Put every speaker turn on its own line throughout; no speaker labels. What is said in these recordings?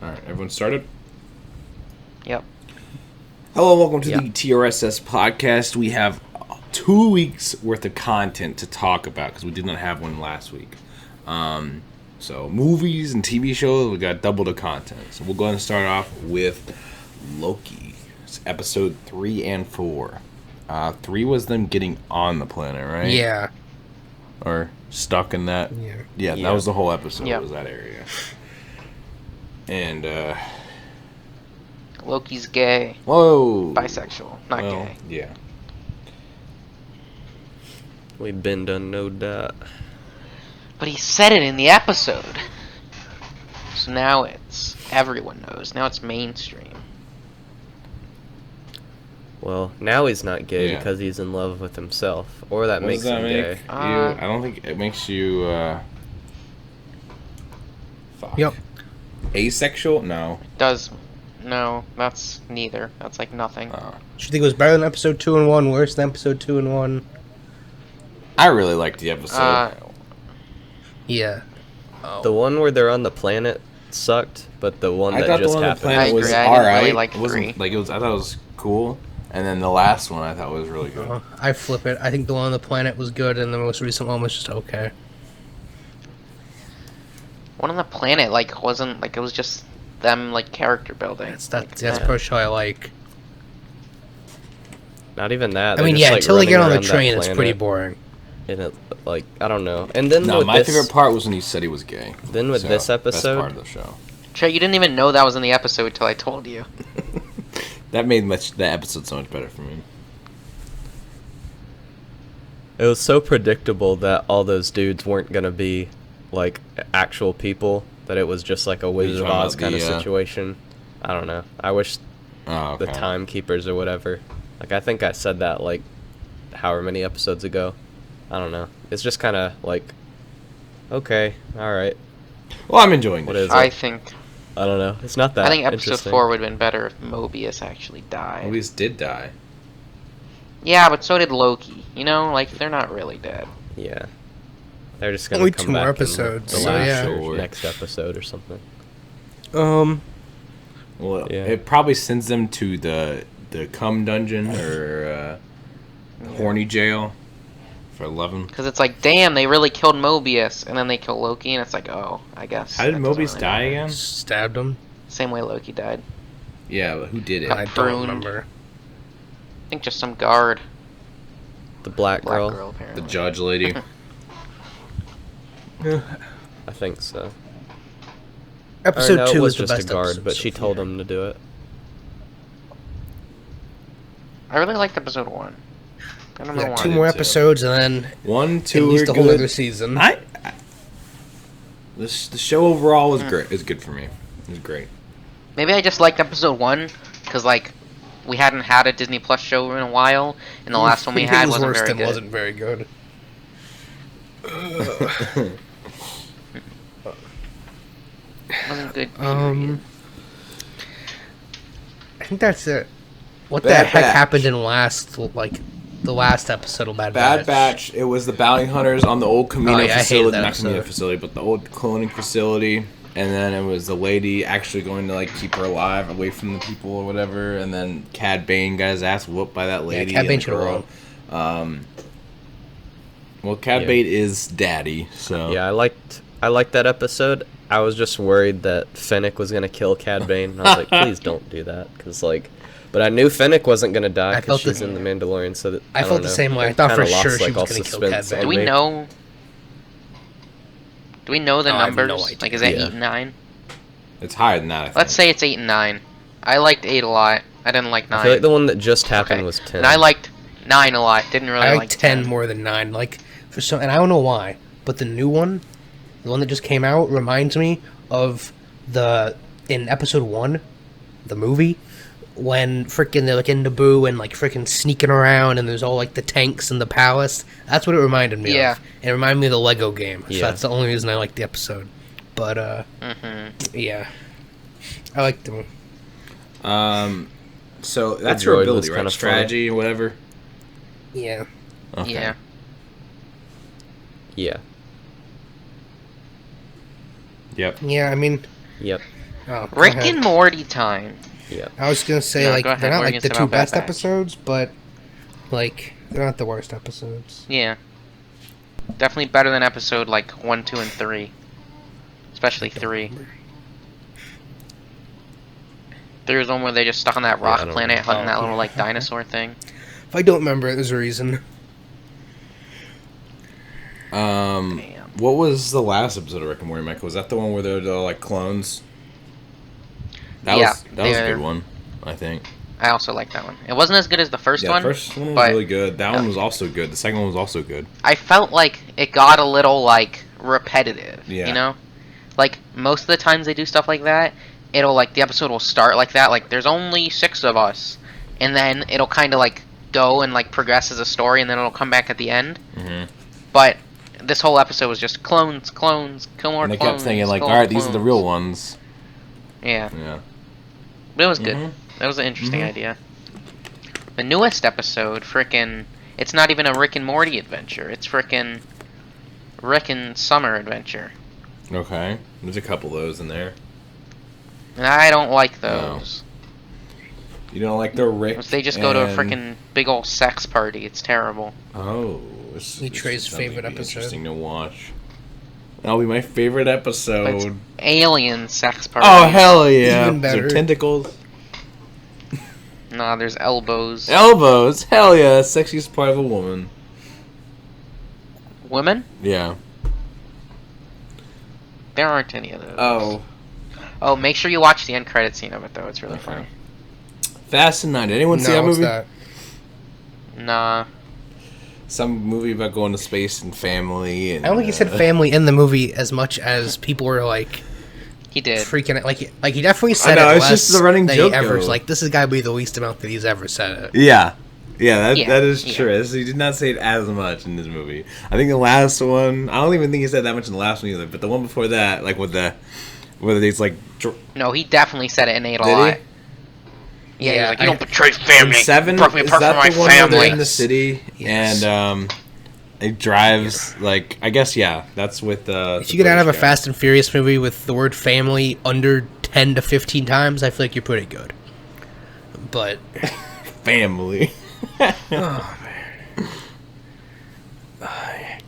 Alright, everyone started?
Yep.
Hello, welcome to the Trss podcast. We have 2 weeks worth of content to talk about because we did not have one last week. So movies and TV shows, we got double the content. So we'll go ahead and start off with Loki. It's episode 3 and 4. 3 was them getting on the planet, right?
Yeah.
Or stuck in that? Yeah, that was the whole episode, was that area. And,
Loki's gay.
whoa!
Bisexual, not gay.
Yeah.
We've been done, no doubt.
But he said it in the episode. So now it's... everyone knows. Now it's mainstream.
Well, now he's not gay because he's in love with himself. Or that makes him gay.
I don't think it makes you, fuck.
Yep.
Asexual? No.
It does... No, that's neither. That's like nothing.
Do you think it was better than episode 2 and 1, worse than episode 2 and 1?
I really liked the episode.
Yeah.
The one where they're on the planet sucked, but the one that just happened.
I agree. I didn't really like 3.
I thought it was cool. And then the last one I thought was really good.
I flip it. I think the one on the planet was good, and the most recent one was just okay.
One on the planet, like, wasn't... Like, it was just them, like, character building.
That's the first show I like.
Not even that.
I mean,
just,
until they get on the train, it's pretty boring.
And it, like, I don't know. And then
my favorite part was when he said he was gay.
Then with this episode...
Best part of the show.
Trey, you didn't even know that was in the episode until I told you.
That made the episode so much better for me.
It was so predictable that all those dudes weren't going to be, like, actual people, that it was just like a Wizard of Oz kind of situation. I don't know. I wish the timekeepers or whatever. Like, I think I said that, like, however many episodes ago. I don't know. It's just kind of like, okay, alright.
Well, I'm enjoying
what
this.
Is
I
it?
think...
I don't know. It's not that
I think episode
interesting.
4 would have been better if Mobius actually died.
Mobius did die.
Yeah, but so did Loki. You know, like, they're not really dead.
Yeah. They're just going
Only
to come
2 more
back
episodes,
in the
so
last
yeah.
or next episode or something.
Well, it probably sends them to the cum dungeon or horny jail for 11.
Because it's like, damn, they really killed Mobius, and then they kill Loki, and it's like, oh, I guess.
How did
that doesn't
Mobius
really
die
matter.
again?
Stabbed him.
Same way Loki died.
Yeah, but who did it?
I
Pruned.
don't remember.
I think just some guard.
The black girl?
Apparently.
The judge lady.
I think so.
Episode
no,
2
it
was
was
the
just
best
a guard,
episode
but
so
she told
far.
him to do it.
I really liked episode 1. I don't know why.
2 more episodes, and then
1, 2
at least
are
a whole
good.
other season.
The show overall was great. It was good for me. It was great.
Maybe I just liked episode 1, because, like, we hadn't had a Disney Plus show in a while, and the last one we had wasn't very good.
Wasn't very good.
Wasn't good.
I think that's it. What
Bad
the heck
Batch.
happened in the last episode of Bad
Bad Batch. It was the bounty hunters on the old Camino
I hated
facility.
that
Not Camino
episode.
facility, but the old cloning facility. And then it was the lady actually going to, like, keep her alive away from the people or whatever. And then Cad Bane got his ass whooped by that lady.
Cad Bane
and the
should've
girl. Well, Cad Bane is daddy, so...
Yeah, I liked that episode. I was just worried that Fennec was gonna kill Cad Bane. And I was like, please don't do that, because like, but I knew Fennec wasn't gonna die because she's in the Mandalorian. So that
I felt the same way. I thought for sure she was gonna kill Cad Bane.
Do we know? Do we know the
I have no
numbers?
idea.
Like, is that
Yeah.
8 and 9?
It's higher than that, I think.
Let's say it's 8 and 9. I liked 8 a lot. I didn't like 9.
I feel like the one that just happened was 10.
And I liked 9 a lot. Didn't really
I
like
like 10 more than 9. Like for some, and I don't know why, but the new one, the one that just came out, reminds me of in episode 1, the movie, when frickin' they're like in Naboo and like frickin' sneaking around, and there's all like the tanks in the palace. That's what it reminded me of. And it reminded me of the Lego game. So that's the only reason I liked the episode. But yeah, I liked them.
So that's
The
her
droid
ability,
was
right?
kinda
Strategy or whatever.
Yeah.
Okay.
Yeah.
Yeah.
Yep.
Yeah, I mean,
Yep.
Oh,
Rick and Morty time.
Yeah.
I was gonna say,
No,
like,
go ahead.
they're not
What are
like
you
the
gonna say
two
about
best
Bad Batch?
episodes, but like they're not the worst episodes.
Yeah. Definitely better than episode like 1, 2, and 3. Especially 3. 3 was one where they just stuck on that rock
I don't
planet
remember.
hunting that little like
Okay.
dinosaur thing.
If I don't remember it, there's a reason.
Damn.
What was the last episode of Rick and Morty, Michael? Was that the one where they're like clones? That
Yeah,
was a good one, I think.
I also like that one. It wasn't as good as the first one.
The first one was
but
really good. That one was also good. The second one was also good.
I felt like it got a little like repetitive.
Yeah.
You know, like most of the times they do stuff like that, it'll like the episode will start like that. Like there's only 6 of us, and then it'll kind of like go and like progress as a story, and then it'll come back at the end.
Mm-hmm.
But this whole episode was just clones, kill more
And they
clones.
kept thinking like,
kill
all
more
right, these are the
clones."
real ones.
Yeah,
Yeah.
but it was good.
Mhm.
That was an interesting
Mhm.
idea. The newest episode, frickin', it's not even a Rick and Morty adventure. It's frickin' Rick and Summer adventure.
Okay. There's a couple of those in there.
And I don't like those.
You don't like the Rick?
They just go to a
and-
frickin' big old sex party. It's terrible.
Oh. This
Trey's
something
favorite
to be
episode.
Interesting to watch. That'll be my favorite
But it's
episode.
alien sex party.
Oh, hell yeah.
Even
Is there
better.
tentacles?
Nah, there's elbows.
Elbows. Hell yeah. Sexiest part of a woman.
Women?
Yeah.
There aren't any of those.
Oh.
Oh, make sure you watch the end credit scene of it, though. It's really
Okay.
funny.
Fast and 90. Anyone see
No,
that
what's
movie?
that?
Nah.
Some movie about going to space and family. And,
I don't think he said family in the movie as much as people were like
He did.
freaking out. Like he definitely said
know,
it
it's
less
just the running
than
joke,
he ever.
though.
Like this is gotta be the least amount that he's ever said it.
Yeah. Yeah,
Yeah,
that is
yeah.
true. He did not say it as much in this movie. I think the last one, I don't even think he said that much in the last one either, but the one before that, like with the, whether it's like,
No, he definitely said it and ate a
Did he?
lot. Yeah, he was like, you don't betray family.
in 7,
Broke me
is
apart
that
from my
the one where they're
family.
in the city,
Yes.
and it drives, like, I guess, yeah, that's with
If you could have a Fast and Furious movie with the word family under 10 to 15 times, I feel like you're pretty good. But
family.
oh man,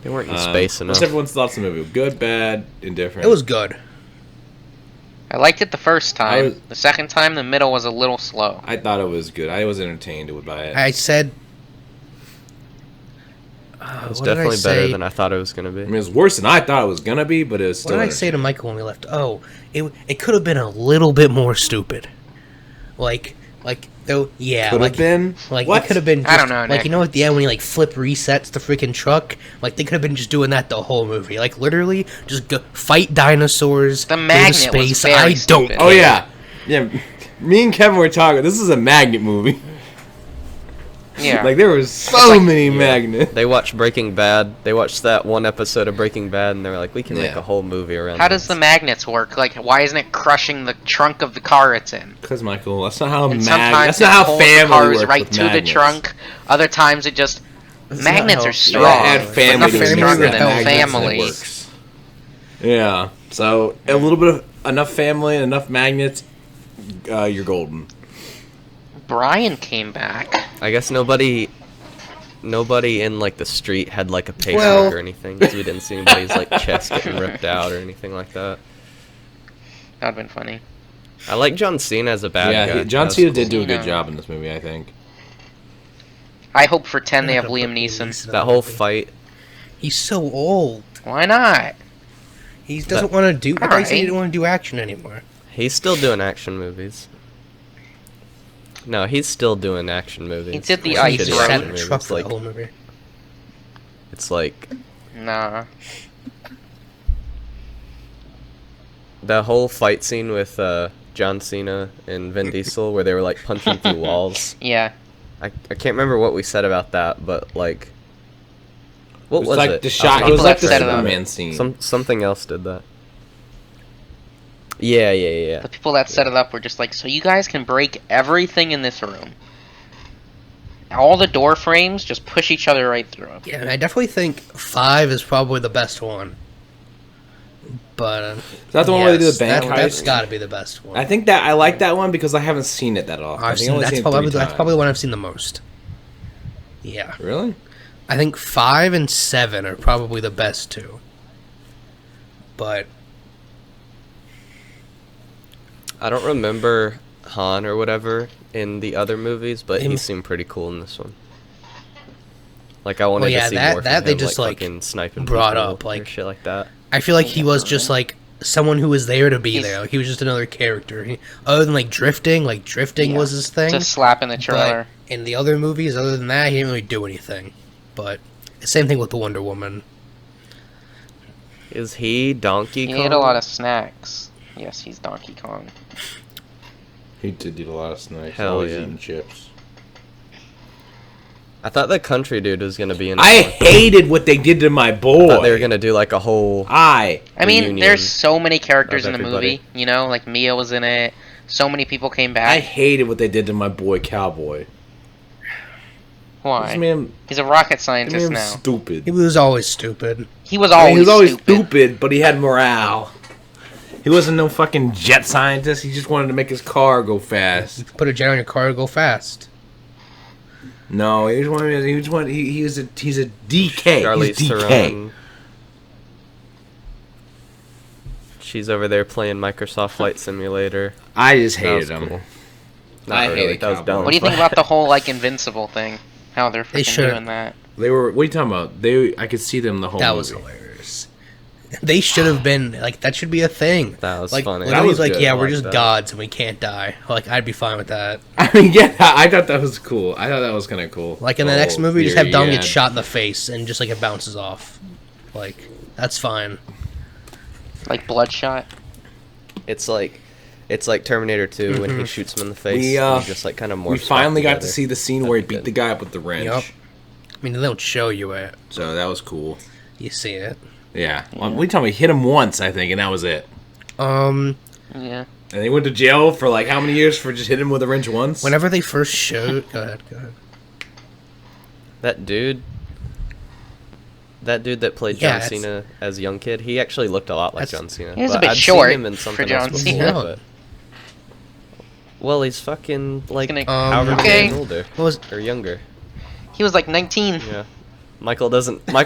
They weren't in space enough.
What's everyone's thoughts on the movie? Good, bad, indifferent?
it was good.
I liked it the first time.
was-
The second time, the middle was a little slow.
I thought it was good. I was entertained by it.
I said
It's
what did I
definitely better
say?
than I thought it was going to
I
be.
mean, it was worse than I thought it was gonna be, but it was
What
still.
did I say to Michael when we left? Oh, it could have been a little bit more stupid. Like though, yeah,
Could
like
have been.
like
What?
it could have been. Just,
I don't know,
Like
Nick.
you know, at the end when he like flip resets the freaking truck, like they could have been just doing that the whole movie. Like literally, just go, fight dinosaurs.
The
go to
magnet was
space.
very
I don't.
stupid.
Oh yeah, yeah. Me and Kevin were talking. This is a magnet movie.
Yeah.
Like there was so
like-
many magnets.
They watched Breaking Bad. They watched that one episode of Breaking Bad, and they were like, "We can make
Yeah.
a whole movie around."
How
this.
does the magnets work? Like, why isn't it crushing the trunk of the car it's in?
Because Michael, that's not how
And
That's
sometimes
not
it
how
pulls the
family
cars
works
right
with
to
magnets.
the trunk. Other times it just magnets
how-
are strong.
Yeah, add
but
family
nothing
to it.
stronger
Family
than
without
Magnets,
family.
it works. Yeah. So a little bit of enough family and enough magnets, you're golden.
Brian came back.
I guess nobody in like the street had like a pacemaker
Well-
or anything, because we didn't see anybody's like chest getting ripped out or anything like that.
That'd been funny.
I like John Cena as a bad
Yeah,
guy.
John
That was
Cena
cool.
did do a good
Cena.
job in this movie, I think.
I hope for 10 they
I'm
have
not gonna
Liam
put
Neeson.
That whole fight.
He's so old.
Why not?
He doesn't want to do. I thought he said he
Alright.
didn't want to do action anymore.
He's still doing action movies. No, he's still doing action movies.
He did the
Shitty
Ice
He just
Road.
sat
action
in a
movies.
truck for
Like,
the whole movie.
it's like
Nah.
that whole fight scene with John Cena and Vin Diesel, where they were like punching through walls.
Yeah.
I can't remember what we said about that, but like, what was
like
it?
the shot. It
People
was like the
that set it up.
Superman scene.
Something else did that. Yeah.
The people that set it up were just like, so you guys can break everything in this room. All the door frames just push each other right through.
Yeah, and I definitely think 5 is probably the best one. But
Is that the one where they do the bank heist?
That's got to be the best one.
I think that I like that one because I haven't seen it that often.
That's probably the one I've seen the most. Yeah.
Really?
I think 5 and 7 are probably the best two. But
I don't remember Han or whatever in the other movies, but he seemed pretty cool in this one. Like, I wanted to see more from him,
they just
like fucking sniping
brought up,
like shit like that.
I feel like he was just like someone who was there to be there. Like, he was just another character. Other than like drifting was his thing.
Just slapping the trailer.
But in the other movies, other than that, he didn't really do anything. But same thing with the Wonder Woman.
Is he Donkey Kong?
He ate a lot of snacks. Yes, he's Donkey Kong.
He did eat a lot of snacks.
Hell
Always
yeah.
eating chips.
I thought the country dude was gonna be in.
I hated what they did to my boy.
I thought they were gonna do like a whole.
I mean,
reunion
there's so many characters in the
everybody.
movie. You know, like Mia was in it. So many people came back.
I hated what they did to my boy Cowboy.
Why?
This man,
He's a rocket scientist now.
stupid.
He was always stupid.
He was always
stupid, but he had morale. He wasn't no fucking jet scientist. He just wanted to make his car go fast.
Put a jet on your car to go fast.
No, he's a decay.
Charlize
He's decay.
Theron. She's over there playing Microsoft Flight Simulator.
I just
That
hated
was
him.
cool.
I
Not
hated
That was
Cowboy.
dumb.
What do you think about the whole like Invincible thing? How they're
They
freaking
should-
doing that?
They were. What are you talking about? I could see them the whole.
That
movie.
was hilarious. They should have been like that. Should be a thing.
That was
like,
funny.
Literally,
That was
like
good.
yeah,
I
we're
like
just
that.
gods and we can't die. Like I'd be fine with that.
I mean, yeah, I thought that was cool. I thought that was kind of cool.
Like in the
Oh,
next movie, just
theory,
have Dom
yeah.
get shot in the face and just like it bounces off. Like that's fine.
Like Bloodshot.
It's like Terminator 2 when he shoots him in the face.
We,
and he just like kind of morphs
We finally
back
got to
together.
see the scene
That'd
where he
be
beat
good.
the guy up with the wrench.
Yep. I mean, they don't show you it.
So that was cool.
You see it.
Yeah. Well, we told me hit him once, I think, and that was it.
Yeah.
And they went to jail for like how many years for just hitting him with a wrench once?
Whenever they first showed, go ahead.
That dude that played
Yeah,
John Cena as a young kid, he actually looked a lot like
That's-
John Cena.
He was a
but
bit
I'd
short
seen him in something
for John
else
Cena.
before, but- Well, he's fucking like
gonna-
however many
Okay.
years older
What was?
or younger.
He was like 19.
Yeah. Michael doesn't know.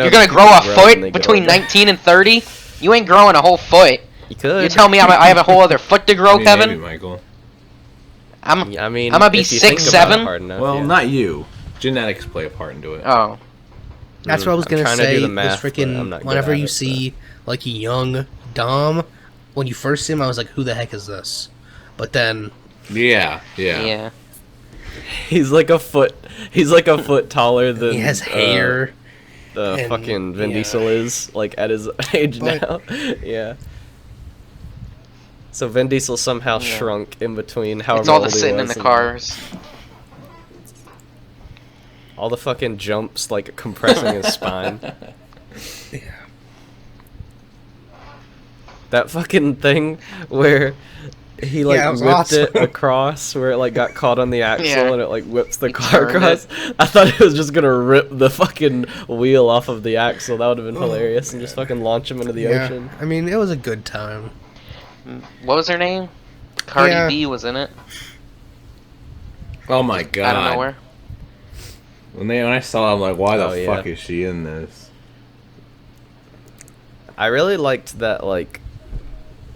You're gonna grow a foot between 19 and 30? You ain't growing a whole foot.
You could.
You tell me I have a whole other foot to grow,
I mean,
Kevin?
maybe, Michael.
I mean,
I'm gonna be
if you think
6'7".
about it hard enough,
Well,
yeah.
not you. Genetics play a part into it.
Oh.
That's what I was
I'm
gonna
trying to
say.
do the math,
was
but I'm
freaking
not good
whenever
at
you
it,
see like a young Dom, when you first see him, I was like, "Who the heck is this?" But then,
Yeah.
Yeah.
He's like a foot. He's like a foot taller than
he has hair.
The
and-
fucking Vin
yeah.
Diesel is like at his age
But-
now. Yeah. So Vin Diesel somehow
Yeah.
shrunk in between however
It's all the
old he
sitting in
was
the
and
cars.
all the fucking jumps like compressing his spine.
Yeah.
That fucking thing where he like
Yeah, it was
whipped
awesome.
it across where it like got caught on the axle
Yeah.
and it like whips the
He
car
turned
across. I thought it was just gonna rip the fucking wheel off of the axle. That would have been hilarious and just fucking launch him into the
Yeah.
ocean.
I mean, it was a good time.
What was her name? Cardi
Yeah.
B was in it.
Oh my
Out of
god.
nowhere.
When I saw it, I'm like, why the
Oh, yeah.
fuck is she in this?
I really liked that like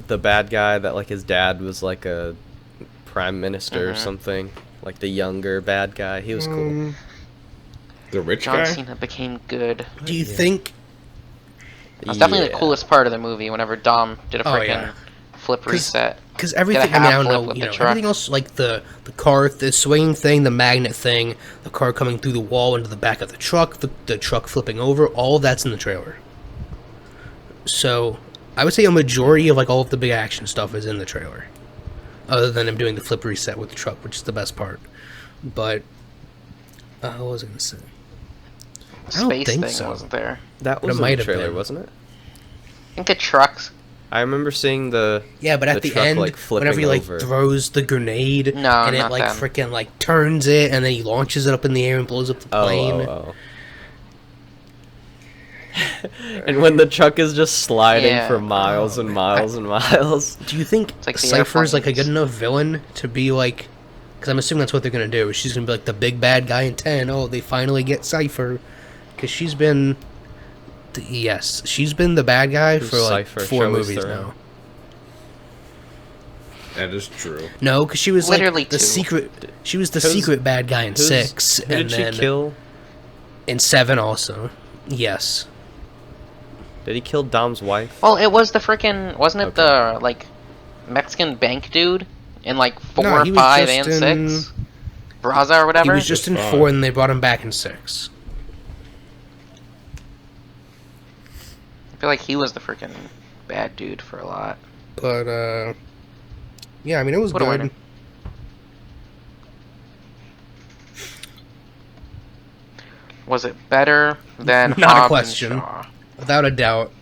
the bad guy that like his dad was like a prime minister or something. Like the younger bad guy. He was cool.
The rich
John
guy?
Cena became good.
Do you think?
That's definitely the
Yeah.
coolest part of the movie. Whenever Dom did a
Oh,
freaking
yeah.
flip reset.
Because everything, I mean, I
half
don't
flip
know,
with
you
the
know,
truck.
everything else, like the car, the swinging thing, the magnet thing, the car coming through the wall into the back of the truck, the truck flipping over, all of that's in the trailer. So, I would say a majority of, like, all of the big action stuff is in the trailer. Other than him doing the flip reset with the truck, which is the best part. But, what was I going to say? I don't
Space
think
thing
so.
wasn't there.
That
But
was
it
in
might
the
have
trailer,
been.
wasn't it?
I think the trucks.
I remember seeing the
Yeah, but at the
truck,
end,
like, flipping
whenever he like
over.
throws the grenade,
No,
and it
not
like
them.
freaking like turns it, and then he launches it up in the air and blows up the plane.
Oh. And when the truck is just sliding
Yeah.
for miles and miles and miles.
Do you think
like the
Cypher's like a
airplanes.
good enough villain to be like? Because I'm assuming that's what they're gonna do. She's gonna be like the big bad guy in 10. Oh, they finally get Cypher, because she's been. Yes, she's been the bad guy
Who's
for like
Cypher?
4
Show us
movies
through.
now.
That is true.
No, because she was
Literally
like the
2.
secret. She was the
Who's-
secret bad guy in 6,
Who
and
did she
then
kill?
in 7 also. Yes.
Did he kill Dom's wife?
Well, it was the freaking. Wasn't it
Okay.
the like Mexican bank dude in like 4,
No, he was
5,
just
and
in-
6? Roze or
He
whatever.
was just in
Fine.
4, and they brought him back in 6.
I feel like he was the freaking bad dude for a lot.
But yeah, I mean it was
What a
good.
winner. Was it better than
Not a
Hobbs and
question.
Shaw?
Without a doubt.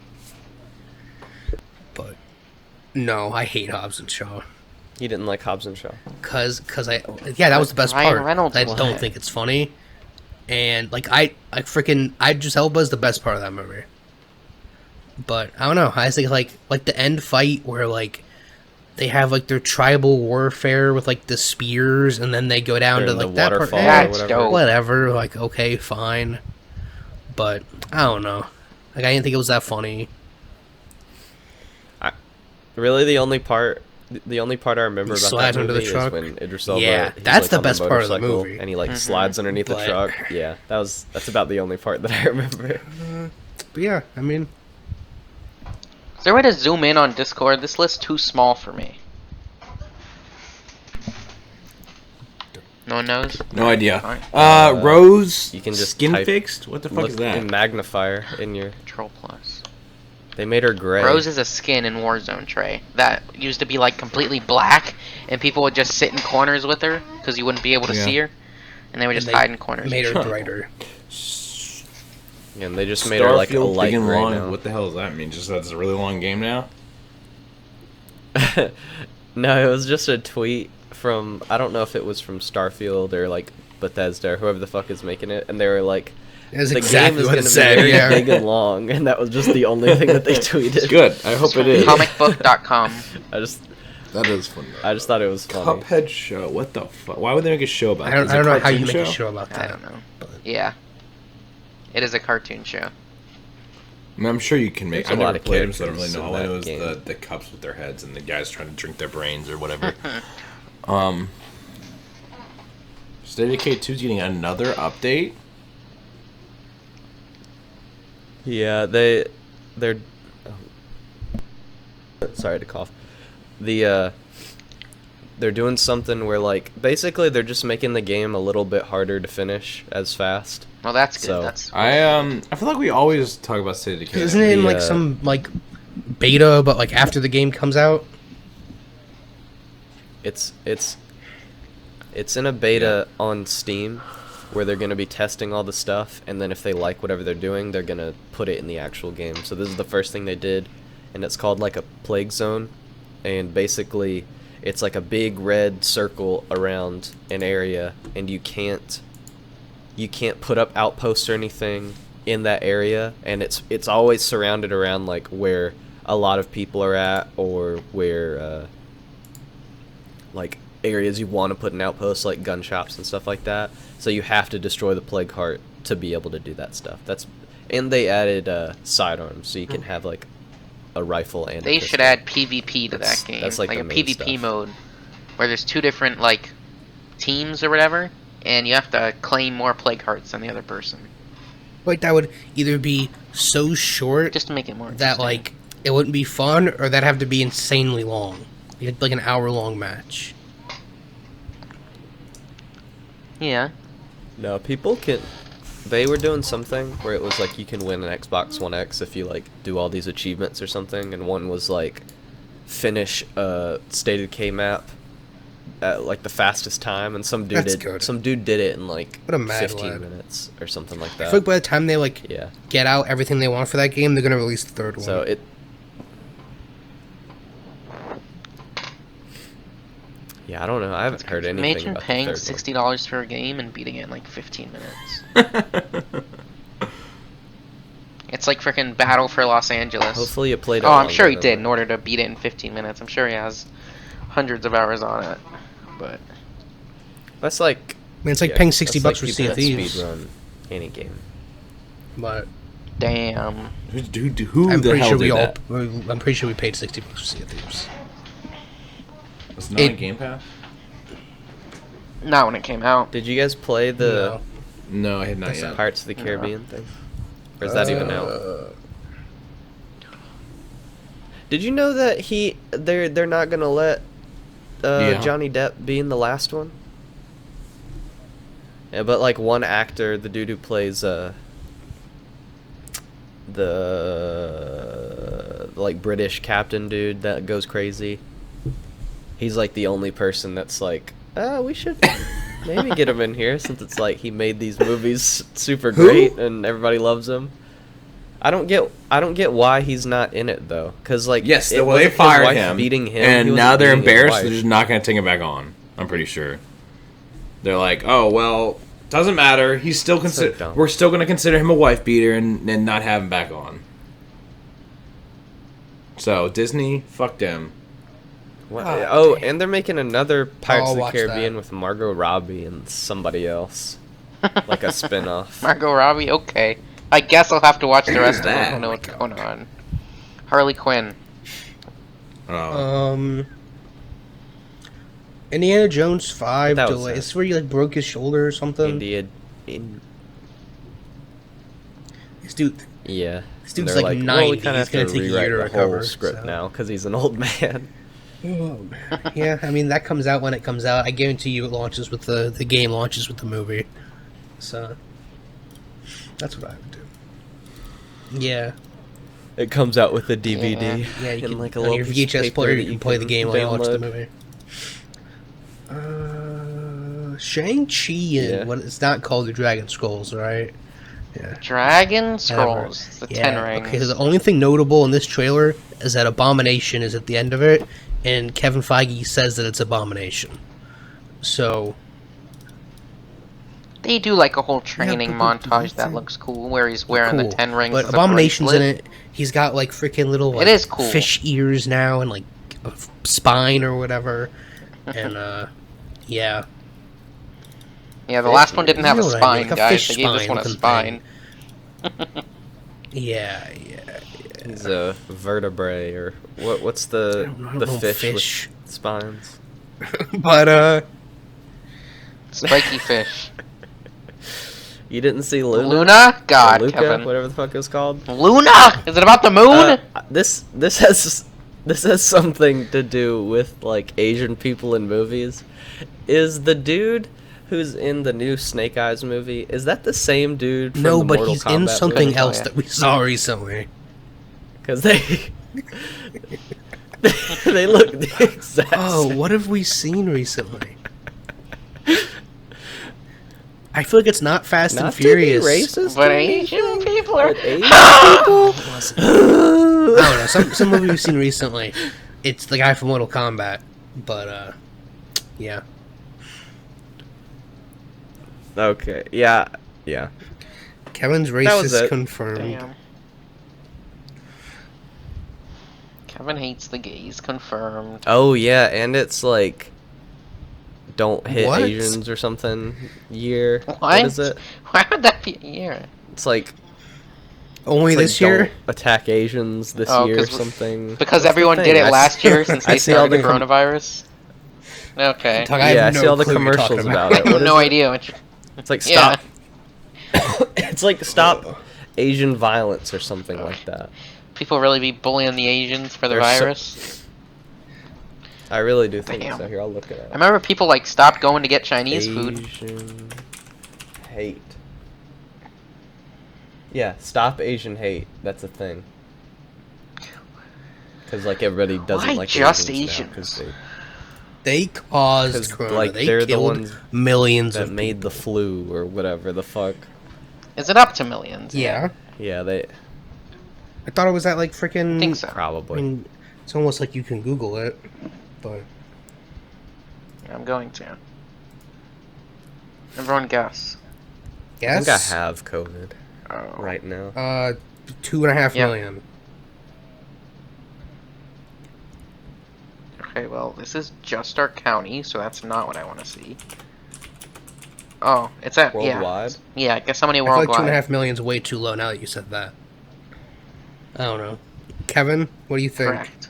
But no, I hate Hobbs and Shaw.
He didn't like Hobbs and Shaw.
Cause that was the best
Ryan
part.
Reynolds
I
was
don't
it.
think it's funny, and like Idris Elba is the best part of that movie. But I don't know. I just think like the end fight where like they have like their tribal warfare with like the spears, and then they go down
They're
to
in the
like that part.
waterfall or
That's
whatever.
dope.
Whatever. Like okay, fine. But I don't know. Like I didn't think it was that funny.
Really, the only part I remember
He
about
slides
that
under the
movie
truck?
is when Idris Elba.
Yeah,
he's,
that's
like,
the
on
best part of the
motorcycle,
movie.
and he like slides underneath the
But-
truck. Yeah, that's about the only part that I remember.
But yeah, I mean,
Is there a way to zoom in on Discord? This list's too small for me. No one knows?
No idea.
Fine.
Roze.
You can just
skin
type-
fixed. What the fuck
Look
is that?
in magnifier in your.
Control plus.
They made her gray.
Roze is a skin in Warzone, Trey. That used to be like completely black, and people would just sit in corners with her because you wouldn't be able to
Yeah.
see her, and they would just
they
hide in corners.
made her brighter.
And they just made her like a
Starfield,
light
big and
gray
long.
now.
What the hell does that mean? Just that's a really long game now.
No, it was just a tweet from, I don't know if it was from Starfield or like Bethesda or whoever the fuck is making it, and they were like,
That's
the
exactly
game is
what
going
it
to be
said.
very
Yeah.
big and long, and that was just the only thing that they tweeted.
Good. I hope it is.
Comicbook.com.
I just
That is funny.
thought it was funny.
Cuphead show. What the fuck? Why would they make a show about?
I don't,
Is
I
it
don't know how
cartoon
you make a show about
I
that.
don't know.
But
Yeah. It is a cartoon show.
I mean, I'm sure you can make.
There's a
I never
lot of
played them, so I don't really
characters
know.
in
All I know
that
is
game.
the cups with their heads and the guys trying to drink their brains or whatever. State of Decay 2 is getting another update.
Yeah, they're sorry to cough. They're doing something where like basically they're just making the game a little bit harder to finish as fast.
Well, that's good.
So,
That's
I feel like we always talk about State of Decay.
isn't it in like
The,
some like beta, but like after the game comes out?
It's in a beta on Steam where they're going to be testing all the stuff, and then if they like whatever they're doing, they're going to put it in the actual game. So this is the first thing they did, and it's called like a plague zone, and basically it's like a big red circle around an area, and you can't put up outposts or anything in that area, and it's always surrounded around like where a lot of people are at, or where like areas you want to put an outpost, like gun shops and stuff like that. So you have to destroy the plague heart to be able to do that stuff. And they added sidearms, so you can have like a rifle and.
They
a
should
pistol.
add PvP to
That's-
that game.
that's, like,
a
the main
PvP
stuff.
mode where there's 2 different like teams or whatever, and you have to claim more plague hearts than the other person.
Like that would either be so short
Just to make it more
that
interesting.
like it wouldn't be fun, or that'd have to be insanely long. You had like an hour-long match.
Yeah.
No, people can. They were doing something where it was like you can win an Xbox One X if you like do all these achievements or something, and one was like finish a State of Decay map at like the fastest time, and some dude
That's good.
did it in like
What a mad
15
lad.
minutes or something like
I
that.
feel like by the time they like
Yeah.
get out everything they want for that game, they're gonna release the third one.
So it. Yeah, I don't know. I haven't heard anything
Imagine
about
paying
the third one.
$60 for a game and beating it in like 15 minutes. It's It's like freaking Battle for Los Angeles.
Hopefully you played it.
Oh, I'm sure he
longer
did
than
in order to beat it in 15 minutes. I'm sure he has hundreds of hours on it. But
that's like.
I mean, it's like paying $60
like
for
people
Sea of
that
Thieves.
speedrun any game.
But
Who
damn.
I'm
the
pretty
hell
sure
did that?
I'm pretty sure we paid $60 for Sea of Thieves.
Was it not on Game Pass?
Not when it came out.
Did you guys play the
No, I had not yet.
Pirates of the Caribbean thing? Or is that even out? Did you know that they're not gonna let Johnny Depp be in the last one? Yeah, but like one actor, the dude who plays the like British captain dude that goes crazy. He's like the only person that's like, we should maybe get him in here since it's like he made these movies super great and everybody loves him. I don't get why he's not in it though, because like
yes,
it
well, they
wasn't his
fired
wife
him,
beating him,
and
he
now
wasn't
they're
beating his
embarrassed.
wife.
They're just not going to take him back on. I'm pretty sure. They're like, oh well, doesn't matter. He's still we're still going to consider him a wife beater and not have him back on. So Disney, fuck them.
And they're making another Pirates of the Caribbean with Margot Robbie and somebody else, like a spin-off.
Margot Robbie, okay. I guess I'll have to watch the rest of it. I don't know what's going on. Harley Quinn.
Indiana Jones 5 delay. It's where you like broke his shoulder or something.
This
dude.
Yeah.
This dude's like 90.
Well, we kind of
He's gonna take a year to recover.
Script now because he's an old man.
Oh man. Yeah, I mean that comes out when it comes out. I guarantee you it launches with the game launches with the movie. So that's what I would do. Yeah.
It comes out with the DVD.
Yeah, you can,
like
on your VHS player, you can play the game while you watch the movie. Shang Chi and what it's not called the Dragon Scrolls, right? Yeah.
Dragon Scrolls, the Ten Rings.
Okay, so the only thing notable in this trailer is that Abomination is at the end of it, and Kevin Feige says that it's Abomination. So
they do like a whole training montage that looks cool, where he's wearing the 10 rings.
But Abomination's in it. He's got like freaking little like,
it is cool.
Fish ears now and like a spine or whatever, and yeah.
Yeah, the last one didn't have a spine,
like
guys. They gave this one a spine.
Yeah.
He's a vertebrae, or what's the fish with spines?
But
spiky fish.
You didn't see Luna?
Luna? God,
Luca,
Kevin.
whatever the fuck it was called.
Luna? Is it about the moon?
This has something to do with like Asian people in movies. Is the dude who's in the new Snake Eyes movie, is that the same dude from
no,
the
but
Mortal
he's
Kombat
in something
movie?
else that we saw recently.
Because they look the exact same.
What have we seen recently? I feel like it's not Fast and Furious.
To be racist,
but Asian people are
Asian people.
I don't know. Some movie we've seen recently. It's the guy from Mortal Kombat, but yeah.
Okay. Yeah.
Kevin's racist confirmed.
Damn. Kevin hates the gays, confirmed.
Oh yeah, and it's like don't hit
What?
Asians or something year.
What
is it?
Why would that be a year?
It's like
Only
it's like,
this year?
don't attack Asians this year or something.
Because
What's
everyone
the
did
thing?
it last year since they started the
the
coronavirus. Okay.
I see all the commercials about it.
I have no idea.
It's like stop. It's like stop Asian violence or something like that.
People really be bullying the Asians for the virus?
I really do think
Damn.
so. Here, I'll look it up.
I remember people like stopped going to get Chinese food.
Asian hate. Yeah, stop Asian hate. That's a thing. Because like everybody doesn't
Why
like
just
Asians.
Asians?
They caused corona.
Like
they
they're the
killed
ones
millions
that
of
made the flu or whatever the fuck.
Is it up to millions?
Yeah.
Yeah, they
I thought it was at like freaking.
I think so.
probably.
I mean, it's almost like you can Google it, but
I'm going to. Everyone guess.
yes.
I think I have COVID
Oh.
right now.
2.5
Yep.
million.
Okay, well, this is just our county, so that's not what I want to see. Oh, it's at
Worldwide?
Yeah, I guess how many
I feel like
worldwide?
2.5 million is way too low now that you said that. I don't know. Kevin, what do you think?
Correct.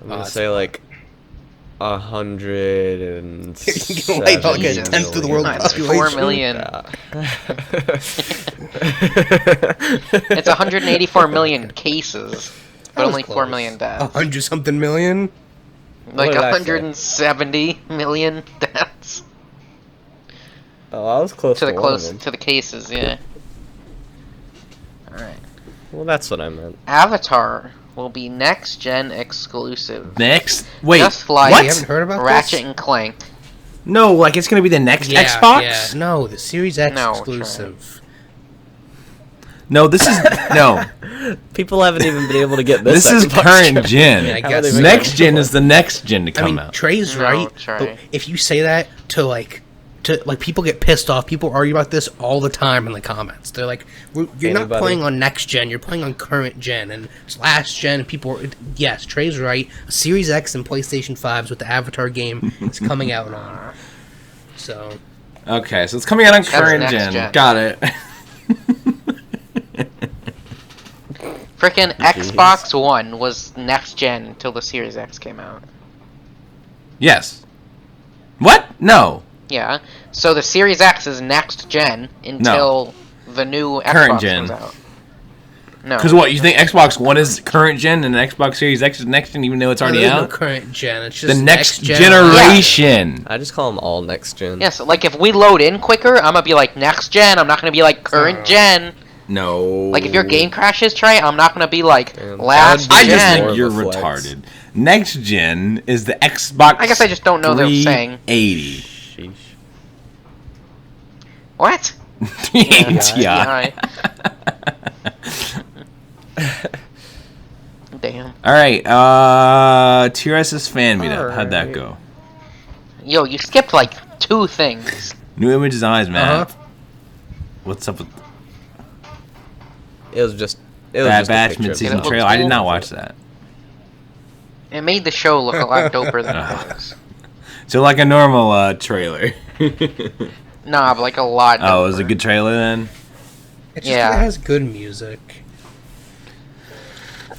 I'm gonna say like 107.
Like, like a
Jesus.
tenth of the world
That's
population.
4 million.
Yeah.
It's 184 million cases,
That
but
was
only 4
close.
million deaths.
100 something million?
Like
What did I say?
170 million deaths
Oh, I was close to one of them.
to the cases. Yeah. All right.
Well, that's what I meant.
Avatar will be next gen exclusive.
Next? Wait,
Just like
what?
You haven't heard about
Ratchet
this?
and Clank.
No, like it's gonna be the next
Yeah,
Xbox?
yeah. No, the Series X
No,
exclusive.
No, this is no.
People haven't even been able to get this.
This is
Xbox
current
One.
gen.
Yeah, I
How
guess.
they make
Next
it
gen
look
is the next gen to
I
come
mean,
out.
Trey's
No,
right,
Trey.
but if you say that to people get pissed off. People argue about this all the time in the comments. They're like, "You're not
Anybody?
playing on next gen. You're playing on current gen and it's last gen." Yes, Trey's right. Series X and PlayStation 5s with the Avatar game is coming out on. So
Okay, so it's coming out on current
next
gen.
gen.
Got it.
Frickin' Xbox One was next gen until the Series X came out.
Yes. What? No.
Yeah. So the Series X is next gen until the new
Current
Xbox
gen.
comes out. No.
Because what, you think Xbox One is current gen and the Xbox Series X is next gen even though it's already
there's no
out?
current gen. It's just
The next
gen.
generation.
I just call them all next gen.
Yes, like if we load in quicker, I'm gonna be like next gen. I'm not gonna be like current gen.
No.
Like if your game crashes, Trey, I'm not gonna be like
Damn,
last
that would
I
be
just
gen.
more
think
of
you're
a flex.
retarded. Next gen is the Xbox
I guess I just don't know what they're saying.
380.
Sheesh.
What?
380
Yeah. Damn.
Alright, TRS's fan meetup. How'd that
Alright.
go?
Yo, you skipped like 2 things.
New image designs, man.
Uh-huh.
What's up with
It was just. It was
Bad
just a
Batch
picture of
mid-season
it.
the-
trailer? I did not watch that.
It made the show look a lot doper than it is.
So like a normal trailer.
Nah, but like a lot.
Oh, it was a
doper.
good trailer then?
It just
Yeah.
has good music.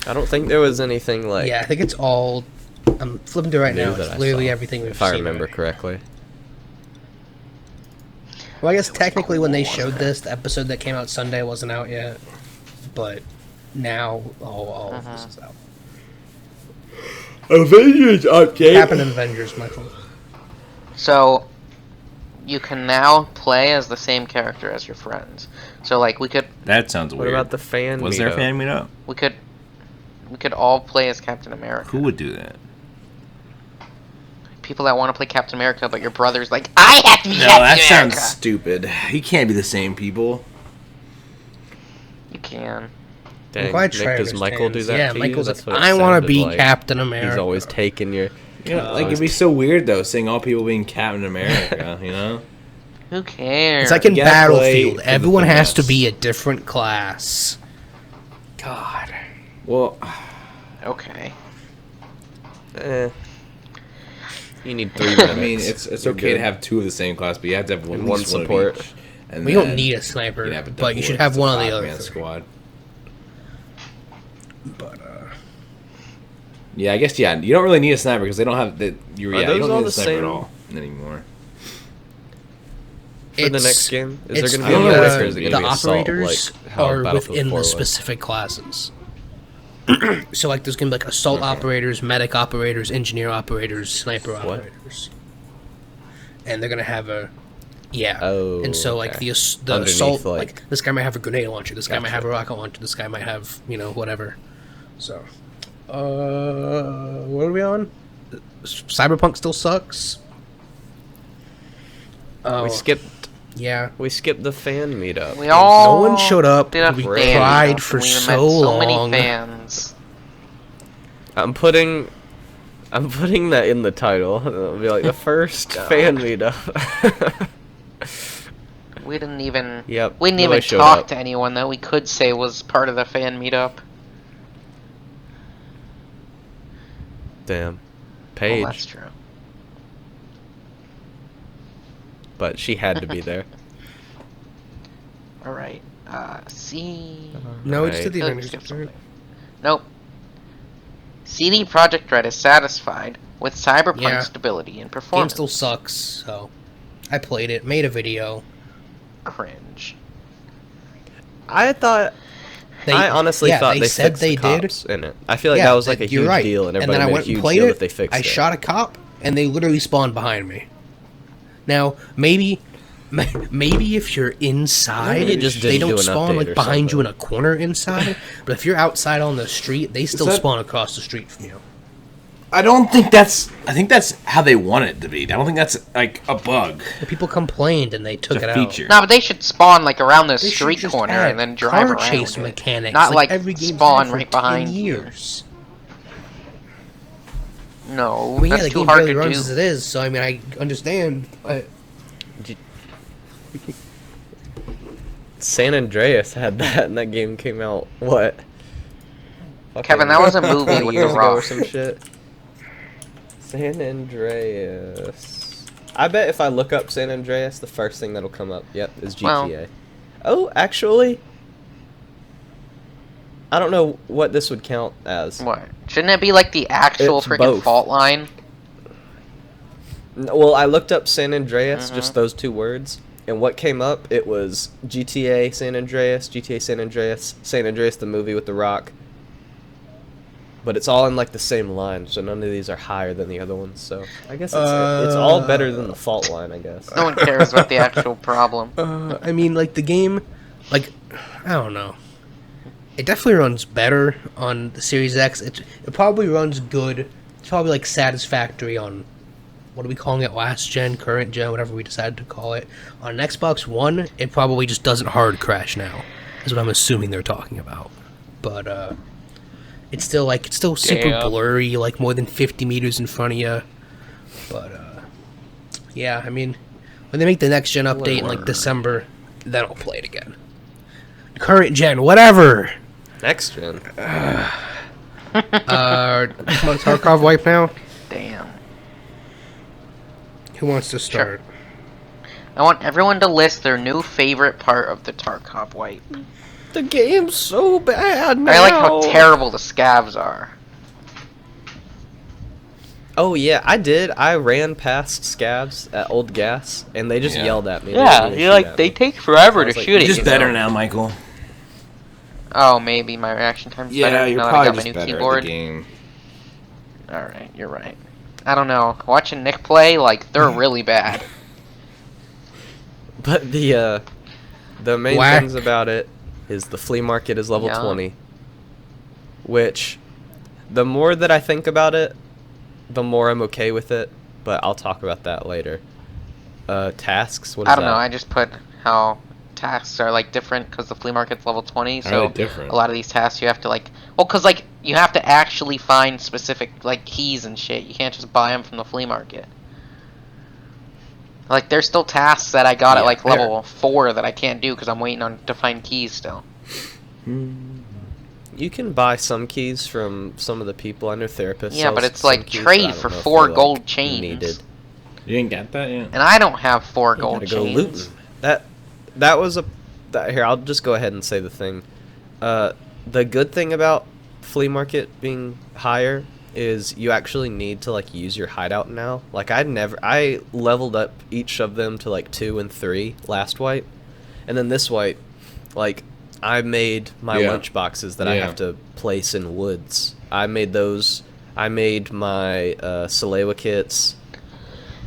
I don't think there was anything like.
Yeah, I think it's all. I'm flipping to it right
new
now.
that
It's
I
literally
saw,
everything we've
if I
seen.
remember
right?
correctly.
Well, I guess technically when they showed this, the episode that came out Sunday wasn't out yet, but now all of this is out.
Avengers update.
Happened in Avengers, Michael.
So, you can now play as the same character as your friends. So like we could
That sounds
What
weird.
about the fan?
Was there a
meetup?
fan meetup?
we could all play as Captain America.
Who would do that?
People that want to play Captain America, but your brother's like, I have to be
No,
Captain
that
America.
sounds stupid. You can't be the same people.
You can.
Dang,
I'm glad
Nick,
Trey
does Michael do
understands.
that
Yeah,
to
Michael's
you? That's
like,
what it
I want to
sounded
be
like.
Captain America.
He's always taking your.
You know, like it'd be so weird though, seeing all people being Captain America. You know?
Who cares?
It's like in
You gotta play
Battlefield.
for the
Everyone has to
finesse.
be a different class. God.
Well,
Okay.
You need 3
I
minutes.
mean, it's
You're
okay to
good.
have 2 of the same class, but you have to have
And
at
one
least one of
support.
each. And
We don't
then
need a sniper,
you'd have a
but you
double
should
if
have
it's a
one of the other
5-man
three.
squad.
But
Yeah, I guess you don't really need a sniper because they don't have the. You
Are
you
those
don't
all
need a
the
sniper at
same?
all anymore.
For the next game? Is there
it's
going to be a
the-
mix or is it going to
the
be assault
operators
like how
are
Battlefield
within
4
the
was?
specific classes. So like there's gonna be like assault operators, medic operators, engineer operators, sniper operators, and they're gonna have a
Oh,
and so like
okay.
the
Underneath,
assault
like-
like this guy might have a grenade launcher, this guy might
Gotcha.
have a rocket launcher, this guy might have whatever. So, what are we on? Cyberpunk still sucks. Oh,
We skipped the fan meetup.
We all.
no one showed up.
did a
We
fan
tried
meetup,
for
and we
so
met so
long.
many fans.
I'm putting I'm putting that in the title. It'll be like the first fan meetup.
We didn't even.
Yep.
We didn't even talk to anyone that we could say was part of the fan meetup.
Damn. Paige.
Oh, that's true.
But she had to be there.
All right. See.
No, it's to the
Right.
Avengers.
Nope. CD Projekt Red is satisfied with Cyberpunk stability and
Game
performance.
still sucks, so I played it, made a video.
Cringe.
I honestly thought they
said
fixed
they
the
did
cops in it. I feel like that was like a huge deal, and everybody made a huge deal that they fixed it.
I shot a cop, and they literally spawned behind me. Now, maybe if you're inside, they don't spawn like behind you in a corner inside. But if you're outside on the street, they still spawn across the street from you.
I don't think that's. I think that's how they want it to be. I don't think that's like a bug.
The people complained and they took it
feature.
out.
No, but they should spawn like around the street corner and then drive
car
around.
Chase mechanics,
not like
every game
spawn right behind
years.
No,
I mean,
that's
the
too
game
hard
barely
to
runs
do.
as it is. So I mean, I understand.
San Andreas had that, and that game came out what?
Kevin, that was a movie with The
years ago
Rock.
or some shit. San Andreas. I bet if I look up San Andreas, the first thing that'll come up, is GTA. Oh, actually, I don't know what this would count as.
What? Shouldn't it be like the actual
It's
freaking
both.
fault line?
Well, I looked up San Andreas, just those two words, and what came up, it was GTA San Andreas, San Andreas the movie with The Rock. But it's all in like the same line, so none of these are higher than the other ones. So I guess it's all better than the fault line, I guess.
No one cares about the actual problem.
I mean, like the game, like I don't know. It definitely runs better on the Series X. It probably runs good. It's probably like satisfactory on what are we calling it? Last gen, current gen, whatever we decided to call it. On an Xbox One, it probably just doesn't hard crash now. Is what I'm assuming they're talking about. But it's still super blurry, like more than 50 meters in front of you. But yeah, I mean, when they make the next gen update in like December, then I'll play it again. Current gen, whatever.
Next gen.
Tarkov wipe now.
Damn.
Who wants to start?
I want everyone to list their new favorite part of the Tarkov wipe.
The game's so bad now.
I like how terrible the scavs are.
Oh yeah, I did. I ran past scavs at Old Gas, and they just yelled at me.
They take forever to shoot it.
You're just better now, Michael.
Oh, maybe my reaction time's better.
Yeah, you're
now
probably
that I got my
just
new
better
keyboard.
at the game.
Alright, you're right. I don't know. Watching Nick play, like, they're really bad.
But the main things about it is the flea market is level 20. Which, the more that I think about it, the more I'm okay with it. But I'll talk about that later. Tasks, what is that?
I don't know, I just put how tasks are, like, different because the flea market's level 20, so
different.
A lot of these tasks you have to, like... Well, because, like, you have to actually find specific, like, keys and shit. You can't just buy them from the flea market. Like, there's still tasks that I got at, like, level 4 that I can't do because I'm waiting on to find keys still.
You can buy some keys from some of the people. I know therapists.
Yeah, but it's, like, trade for 4 gold chains.
Needed.
You didn't get that yet?
And I don't have 4 gold
Go
chains.
looting. That was here, I'll just go ahead and say the thing. The good thing about flea market being higher is you actually need to like use your hideout now. Like I leveled up each of them to like 2 and 3 last wipe, and then this wipe, like I made my lunch boxes that I have to place in woods. I made those. I made my Salewa kits.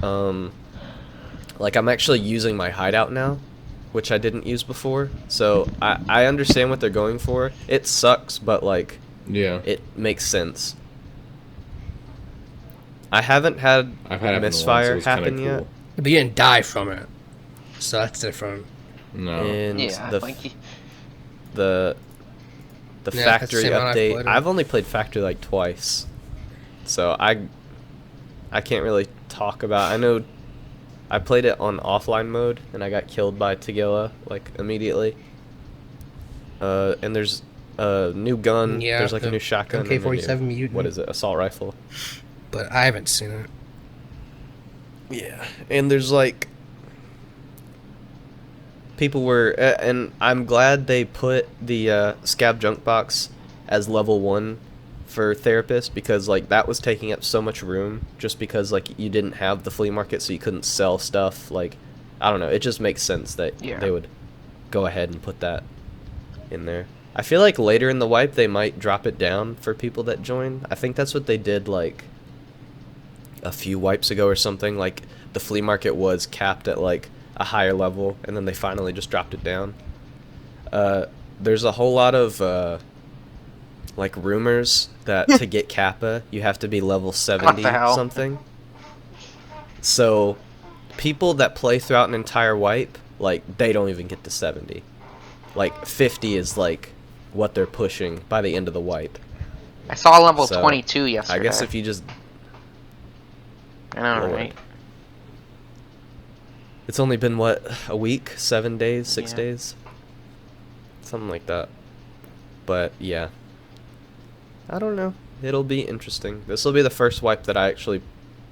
Like I'm actually using my hideout now, which I didn't use before. So I understand what they're going for. It sucks, but like it makes sense. I haven't had misfire happen yet.
But you didn't die from it, so that's different.
No.
And
the
factory update. I've only played factory like twice, so I can't really talk about. I know I played it on offline mode, and I got killed by Tagilla, like, immediately. And there's a new gun.
Yeah,
there's, like, a new shotgun.
MK-47 mutant.
What is it? Assault rifle.
But I haven't seen it.
Yeah. And there's, like... People were... and I'm glad they put the scav junk box as level 1 for therapist, because like that was taking up so much room just because like you didn't have the flea market, so you couldn't sell stuff. Like, I don't know, it just makes sense that they would go ahead and put that in there. I feel like later in the wipe they might drop it down for people that join. I think that's what they did like a few wipes ago or something. Like the flea market was capped at like a higher level, and then they finally just dropped it down. There's a whole lot of like rumors that to get Kappa you have to be level 70 something. So people that play throughout an entire wipe, like they don't even get to 70. Like 50 is like what they're pushing by the end of the wipe.
I saw level 22 yesterday.
I guess if you just...
I know, right?
It's only been, what, a week? 7 days? 6 days? Something like that. But, yeah. I don't know. It'll be interesting. This will be the first wipe that I actually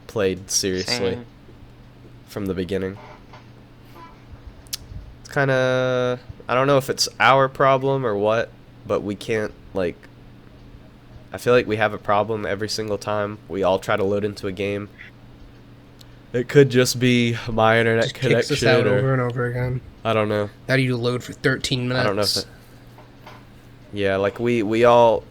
played seriously.
Same.
From the beginning. It's kind of... I don't know if it's our problem or what, but we can't, like... I feel like we have a problem every single time we all try to load into a game. It could just be my internet
just
connection.
Kicks us out over and over again.
I don't know.
How do you load for 13 minutes?
I don't know if it... Yeah, like we all...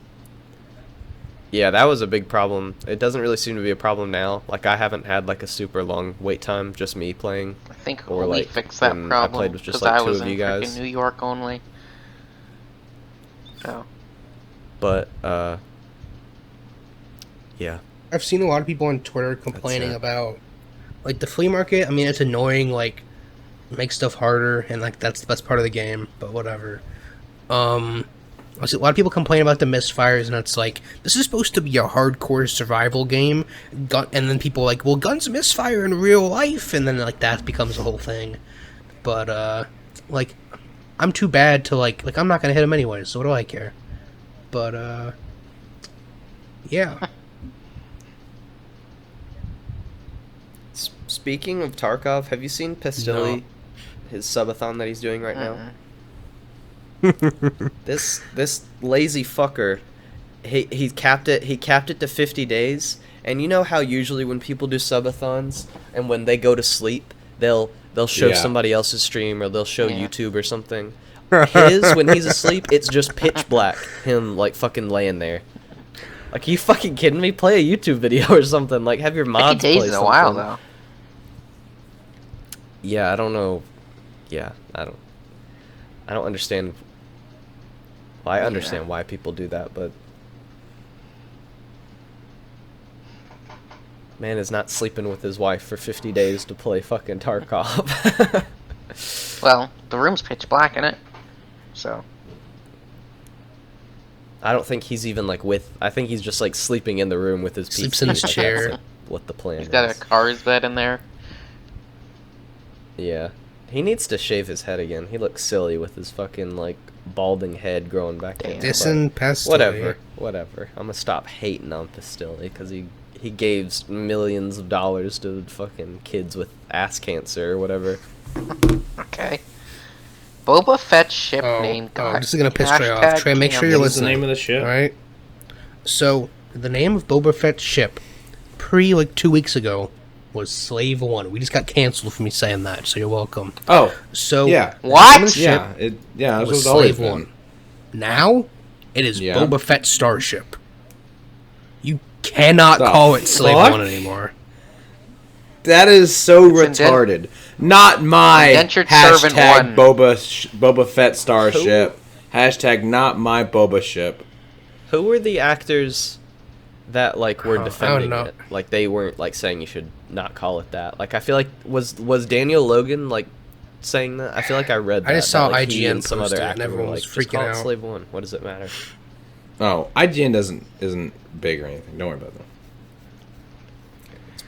Yeah, that was a big problem. It doesn't really seem to be a problem now. Like, I haven't had, like, a super long wait time, just me playing.
I think
or,
we
like,
fixed that
when
problem.
I played with just,
because
like,
I
two
was
of you
in
guys.
New York only. So.
But, yeah.
I've seen a lot of people on Twitter complaining about, like, the flea market. I mean, it's annoying, like, make stuff harder, and, like, that's the best part of the game, but whatever. I see a lot of people complain about the misfires, and it's like, this is supposed to be a hardcore survival game, and then people are like, well, guns misfire in real life, and then, like, that becomes a whole thing. But, like, I'm too bad to, like, I'm not gonna hit him anyway, so what do I care? But, yeah.
Speaking of Tarkov, have you seen Pistilli? No. His subathon that he's doing right now? This lazy fucker, he capped it to 50 days, and you know how usually when people do subathons and when they go to sleep they'll show somebody else's stream or they'll show YouTube or something. His, when he's asleep, it's just pitch black, him like fucking laying there. Like, are you fucking kidding me? Play a YouTube video or something. Like, have your mods play something. 50 days in a while though. Yeah, I don't know. Yeah, I don't understand. Well, I understand why people do that, but man is not sleeping with his wife for 50 days to play fucking Tarkov.
Well, the room's pitch black, innit? So.
I don't think he's even like with. I think he's just like sleeping in the room with his PC.
Sleeps in his chair.
What the plan is.
He's got a car's bed in there.
Yeah. He needs to shave his head again. He looks silly with his fucking, like, balding head growing back in.
Pistilli.
Whatever. I'm gonna stop hating on Pistilli, because he gave millions of dollars to fucking kids with ass cancer or whatever.
Okay. Boba Fett ship named...
this is gonna piss Trey off. Trey, make sure you're listening.
What's the name of the ship?
Alright? So, the name of Boba Fett's ship, like, 2 weeks ago, was Slave 1. We just got canceled for me saying that, so you're welcome.
Oh.
So,
yeah.
What?
Yeah, it was
Slave 1. Now, it is Boba Fett Starship. You cannot call it Slave 1 anymore.
That is so retarded. Not my hashtag Boba Fett Starship. Hashtag not my Boba ship.
Who were the actors that like were defending it? Like, they weren't like saying you should not call it that. Like, I feel like was Daniel Logan like saying that? I feel like I read that.
I just saw
that, like,
IGN and
some other actor
and everyone was freaking out.
Slave 1. What does it matter?
Oh, IGN isn't big or anything. Don't worry about that.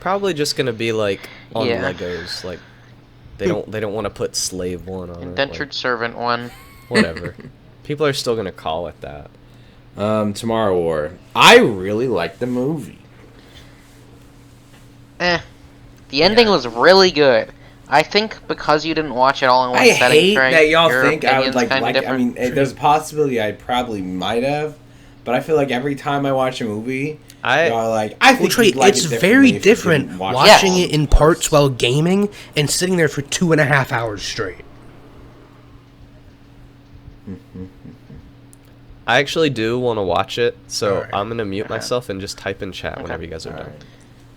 probably just gonna be like on
Yeah.
Legos. Like they don't want to put Slave 1 on
Indentured
it.
Servant 1.
Whatever. People are still gonna call it that.
Tomorrow War. I really liked the movie.
The ending was really good. I think because you didn't watch it all in one
I
setting,
hate
Trey,
that y'all
your
think I would
opinion's kinda
like. I
different.
mean, there's a possibility I probably might have, but I feel like every time I watch a movie, y'all are like, I think
Trey,
you'd like
it's
it
very
differently if you
different
didn't watch
watching
all
it in
the
parts while gaming and sitting there for 2.5 hours straight.
I actually do want to watch it, so
Alright.
I'm gonna mute myself and just type in chat whenever you guys are done.
Alright.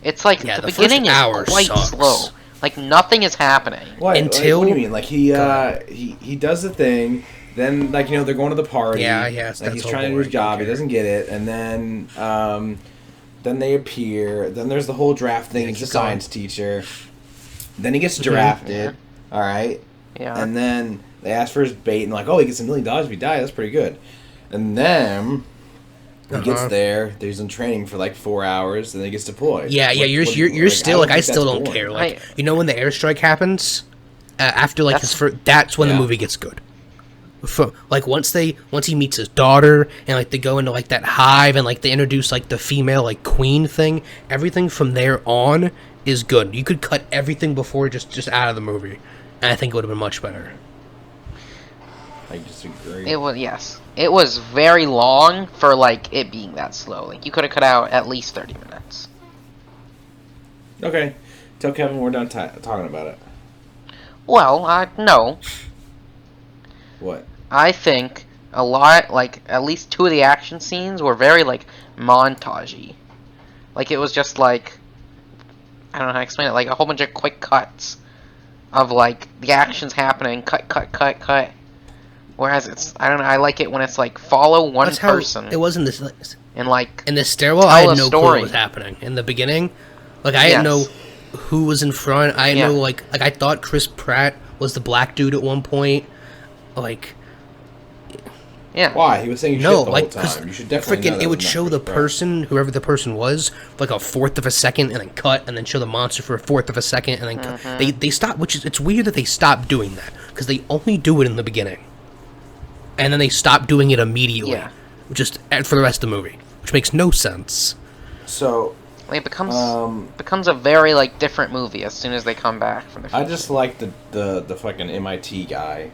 It's like
Yeah,
the
the first
beginning
hour
is quite
sucks.
slow. Like nothing is happening.
What?
Until-
what do you mean? Like he does the thing, then like they're going to the party.
Yeah,
like
that's
he's
all
trying to do his
boring,
job, he
don't care.
doesn't get it, and then they appear. Then there's the whole draft thing.
Yeah,
He's a
keep going.
science teacher. Then he gets drafted. All right.
Yeah.
And then they ask for his bait, and like, oh, he gets $1 million if he dies. That's pretty good. And then he gets there. He's in training for like 4 hours, and then he gets deployed.
Yeah, you're still like I still don't care. Like you know when the airstrike happens, after like his first, that's when the movie gets good. Like once he meets his daughter and like they go into like that hive and like they introduce like the female like queen thing, everything from there on is good. You could cut everything before just out of the movie, and I think it would have been much better.
I disagree.
It was very long for like it being that slow. Like you could have cut out at least 30 minutes.
Okay. Tell Kevin we're done talking about it.
Well, no.
What?
I think a lot, like at least 2 of the action scenes were very like montagey. Like it was just like I don't know how to explain it. Like a whole bunch of quick cuts of like the actions happening, cut. Whereas I don't know. I like it when it's like follow one
That's how
person.
it was in this.
And like
In the stairwell, I
tell
had
a
no clue
story.
what was happening in the beginning. Like I didn't know who was in front. I didn't know like I thought Chris Pratt was the black dude at one point. Like
Why? He was saying
no,
shit the
like
whole
because
time. You should definitely know
freaking
that
it would
was not
show the
Chris Pratt.
person, whoever the person was, for like a fourth of a second, and then cut, and then show the monster for a fourth of a second, and then cut. They stop, which is it's weird that they stopped doing that because they only do it in the beginning, and then they stop doing it immediately, just for the rest of the movie, which makes no sense.
So
it becomes a very like different movie as soon as they come back from the future.
I just like the fucking MIT guy.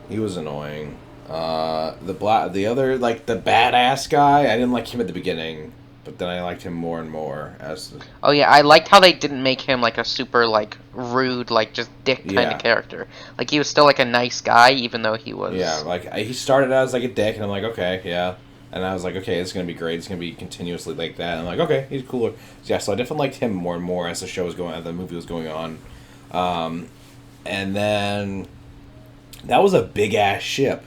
He was annoying. The other like the badass guy. I didn't like him at the beginning, but then I liked him more and more as.
Oh yeah, I liked how they didn't make him like a super like rude like just dick kind of character. Like he was still like a nice guy even though he was.
Yeah, like he started out as like a dick, and I'm like, okay, yeah. And I was like, okay, it's gonna be great. It's gonna be continuously like that. And I'm like, okay, he's cooler. So, yeah, so I definitely liked him more and more as the show was going, as the movie was going on. And then that was a big ass ship.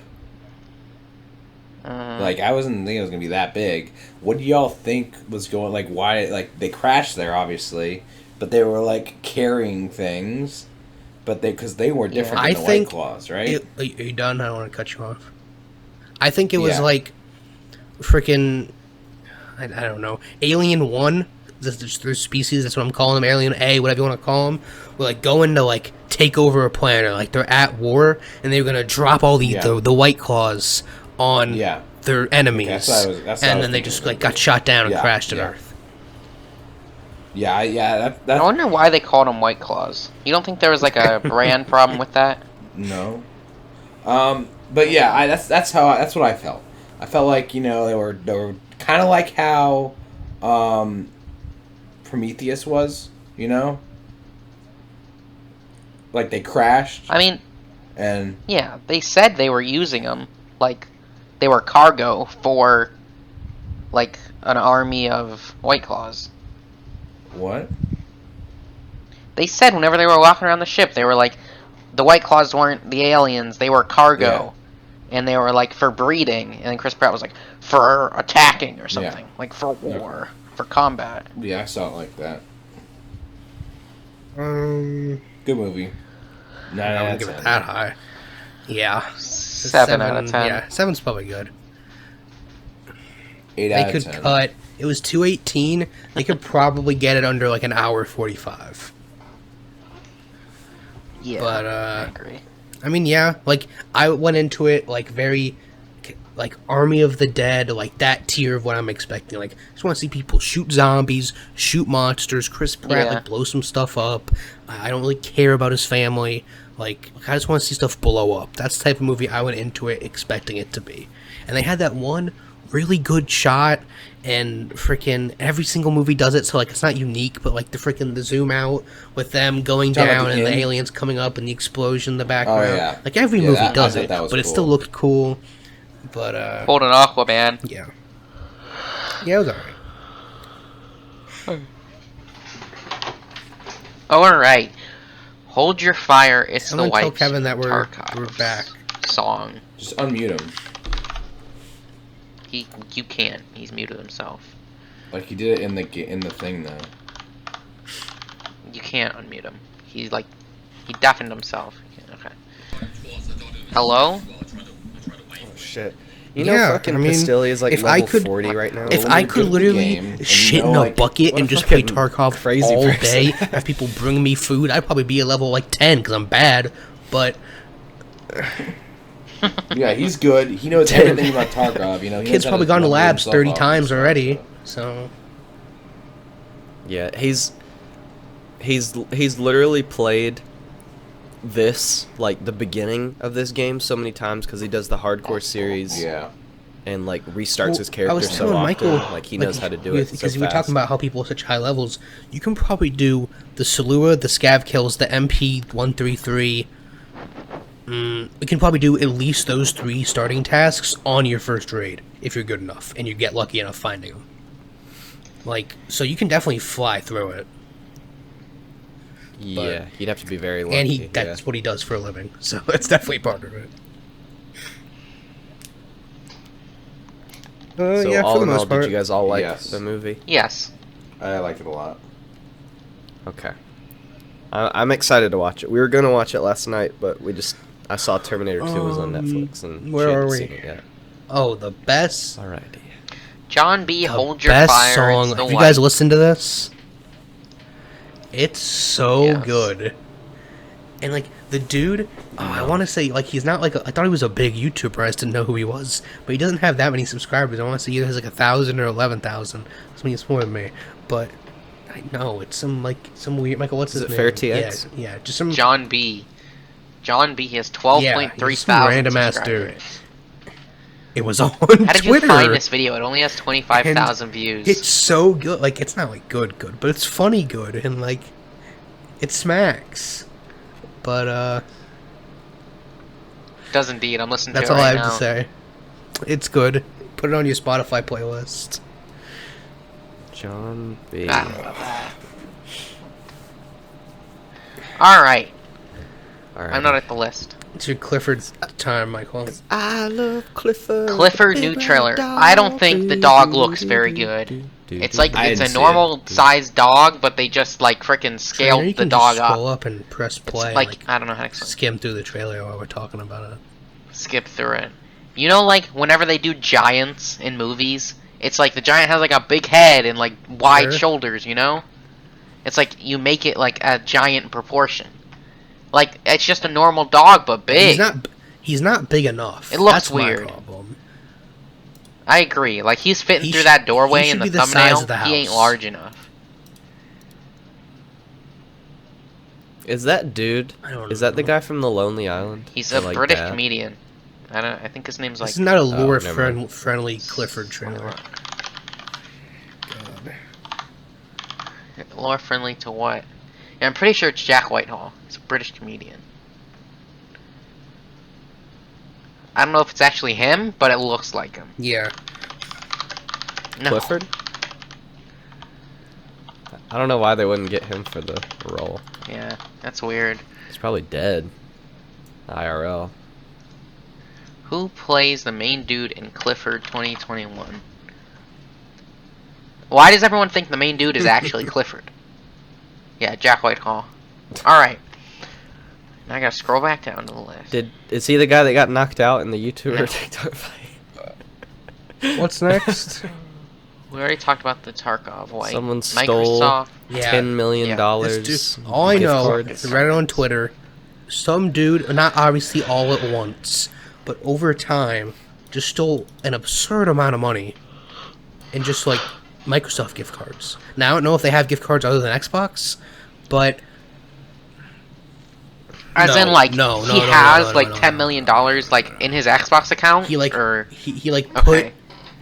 Like I wasn't thinking it was gonna be that big. What do y'all think was going? Like why? Like they crashed there, obviously, but they were like carrying things, but because they were different than the White Claws, right?
Are you done? I don't want to cut you off. I think it was like freaking, I don't know, Alien 1, their species, that's what I'm calling them, Alien A, whatever you want to call them, were like going to like take over a planet, like they're at war, and they're going to drop all the White Claws on their enemies, and then they just like got shot down and crashed at Earth.
Yeah.
I wonder why they called them White Claws. You don't think there was like a brand problem with that?
No. But yeah, that's what I felt. I felt like they were kind of like how Prometheus was, like they crashed.
I mean,
and
yeah, they said they were using them like they were cargo for like an army of White Claws.
What?
They said whenever they were walking around the ship, they were like, the White Claws weren't the aliens, they were cargo. Yeah. And they were like for breeding, and then Chris Pratt was like for attacking or something, like for war, for combat.
Yeah, I saw it like that. Good movie. 9
I
out
wouldn't
of
give
10.
it that high. Yeah,
7 out of 10.
Yeah, 7's probably good.
8
they
out of
could
10.
cut. It was 218. They could probably get it under like an hour 45.
Yeah,
But
I agree.
I mean, yeah, like I went into it like very like Army of the Dead, like that tier of what I'm expecting. Like, I just want to see people shoot zombies, shoot monsters. Chris Pratt like blow some stuff up. I don't really care about his family. Like I just want to see stuff blow up. That's the type of movie I went into it expecting it to be. And they had that one really good shot, and freaking every single movie does it. So like it's not unique, but like the zoom out with them going down and the aliens coming up and the explosion in the background.
Oh, yeah.
Like every movie does it, but it still looked cool. But
Hold an Aquaman.
Yeah, it was
alright. Hold your fire. It's
Someone
the white
tell Kevin that we're
Tarkov
back.
Song.
Just unmute him.
You can't. He's muted himself.
Like he did it in the thing though.
You can't unmute him. He deafened himself. Okay. Hello?
Oh shit. You know, fucking Pistilli is like level 40 right now.
If I could literally shit in a bucket and just play Tarkov all day, have people bring me food, I'd probably be a level like 10 because I'm bad. But
yeah, he's good. He knows everything about Tarkov. You know,
kid's probably gone to labs 30 times already. So
yeah, he's literally played this, like the beginning of this game, so many times because he does the hardcore series.
Yeah.
And like restarts his character
I was telling
often.
Michael,
like he knows how to do it
because
so
you were talking about how people are such high levels. You can probably do the Salua, the scav kills, the MP133. You can probably do at least those 3 starting tasks on your first raid if you're good enough and you get lucky enough finding them. Like, so you can definitely fly through it.
Yeah, he'd have to be very lucky.
And that's what he does for a living, so that's definitely part of it.
So
yeah,
all
for the
in all,
most part.
did you guys all like the movie?
Yes.
I liked it a lot.
Okay. I'm excited to watch it. We were going to watch it last night, but I saw Terminator 2 was on Netflix, and
where
she
are
hadn't
we?
seen it yet.
Oh, the best.
Alrighty.
John B. Hold Your
Best
Fire.
song.
It's the
Have you guys listened to this? It's so
Yes.
good. And like the dude, I want to say like he's not like I thought he was a big YouTuber. I just didn't know who he was, but he doesn't have that many subscribers. I want to say he has like 1,000 or 11,000. I mean, it's more than me, but I know it's some weird Michael. What's his name?
Fair TX?
Yeah, just some
John B. John B. has 12.3 thousand
random ass
subscribers.
dude. It was on
How did
Twitter.
you find this video? It only has 25,000 views.
It's so good. Like, it's not like good, but it's funny good, and like, it smacks. But
does indeed. I'm listening
that's
to it
all
right
I have
now.
to say. It's good. Put it on your Spotify playlist.
John B.
Alright.
Alright.
I'm not at the list.
It's your Clifford time, Michael.
I love Clifford.
Clifford new trailer. I don't think the dog looks very good. It's like it's a normal sized dog, but they just like frickin' scaled the dog up.
Scroll up and press play.
It's like I don't know how to explain.
Skim through the trailer while we're talking about it.
Skip through it. You know, like whenever they do giants in movies, it's like the giant has like a big head and like wide shoulders. You know, it's like you make it like a giant proportion. Like it's just a normal dog, but big.
He's not big enough.
It looks
That's
weird.
My problem.
I agree. Like he's fitting through that doorway in the thumbnail. He ain't large enough.
Is that dude? Is that the guy from The Lonely Island?
He's a British comedian. I think his name's like.
This is not a lore-friendly Clifford trailer.
Lore friendly to what? Yeah, I'm pretty sure it's Jack Whitehall. He's a British comedian. I don't know if it's actually him, but it looks like him.
Yeah.
No.
Clifford? I don't know why they wouldn't get him for the role.
Yeah, that's weird.
He's probably dead. IRL.
Who plays the main dude in Clifford 2021? Why does everyone think the main dude is actually Clifford? Yeah, Jack Whitehall. Alright. Now I gotta scroll back down to the list.
Is he the guy that got knocked out in the YouTuber TikTok fight?
What's next?
We already talked about the Tarkov. Like,
Someone stole
Microsoft.
$10 million.
All I know, I
cards.
read it on Twitter. Some dude, not obviously all at once, but over time, just stole an absurd amount of money and just like Microsoft gift cards. Now I don't know if they have gift cards other than Xbox, but
As
no,
in, like,
no,
he has like $10 million like in his Xbox account.
he like
or
he like
Okay.
put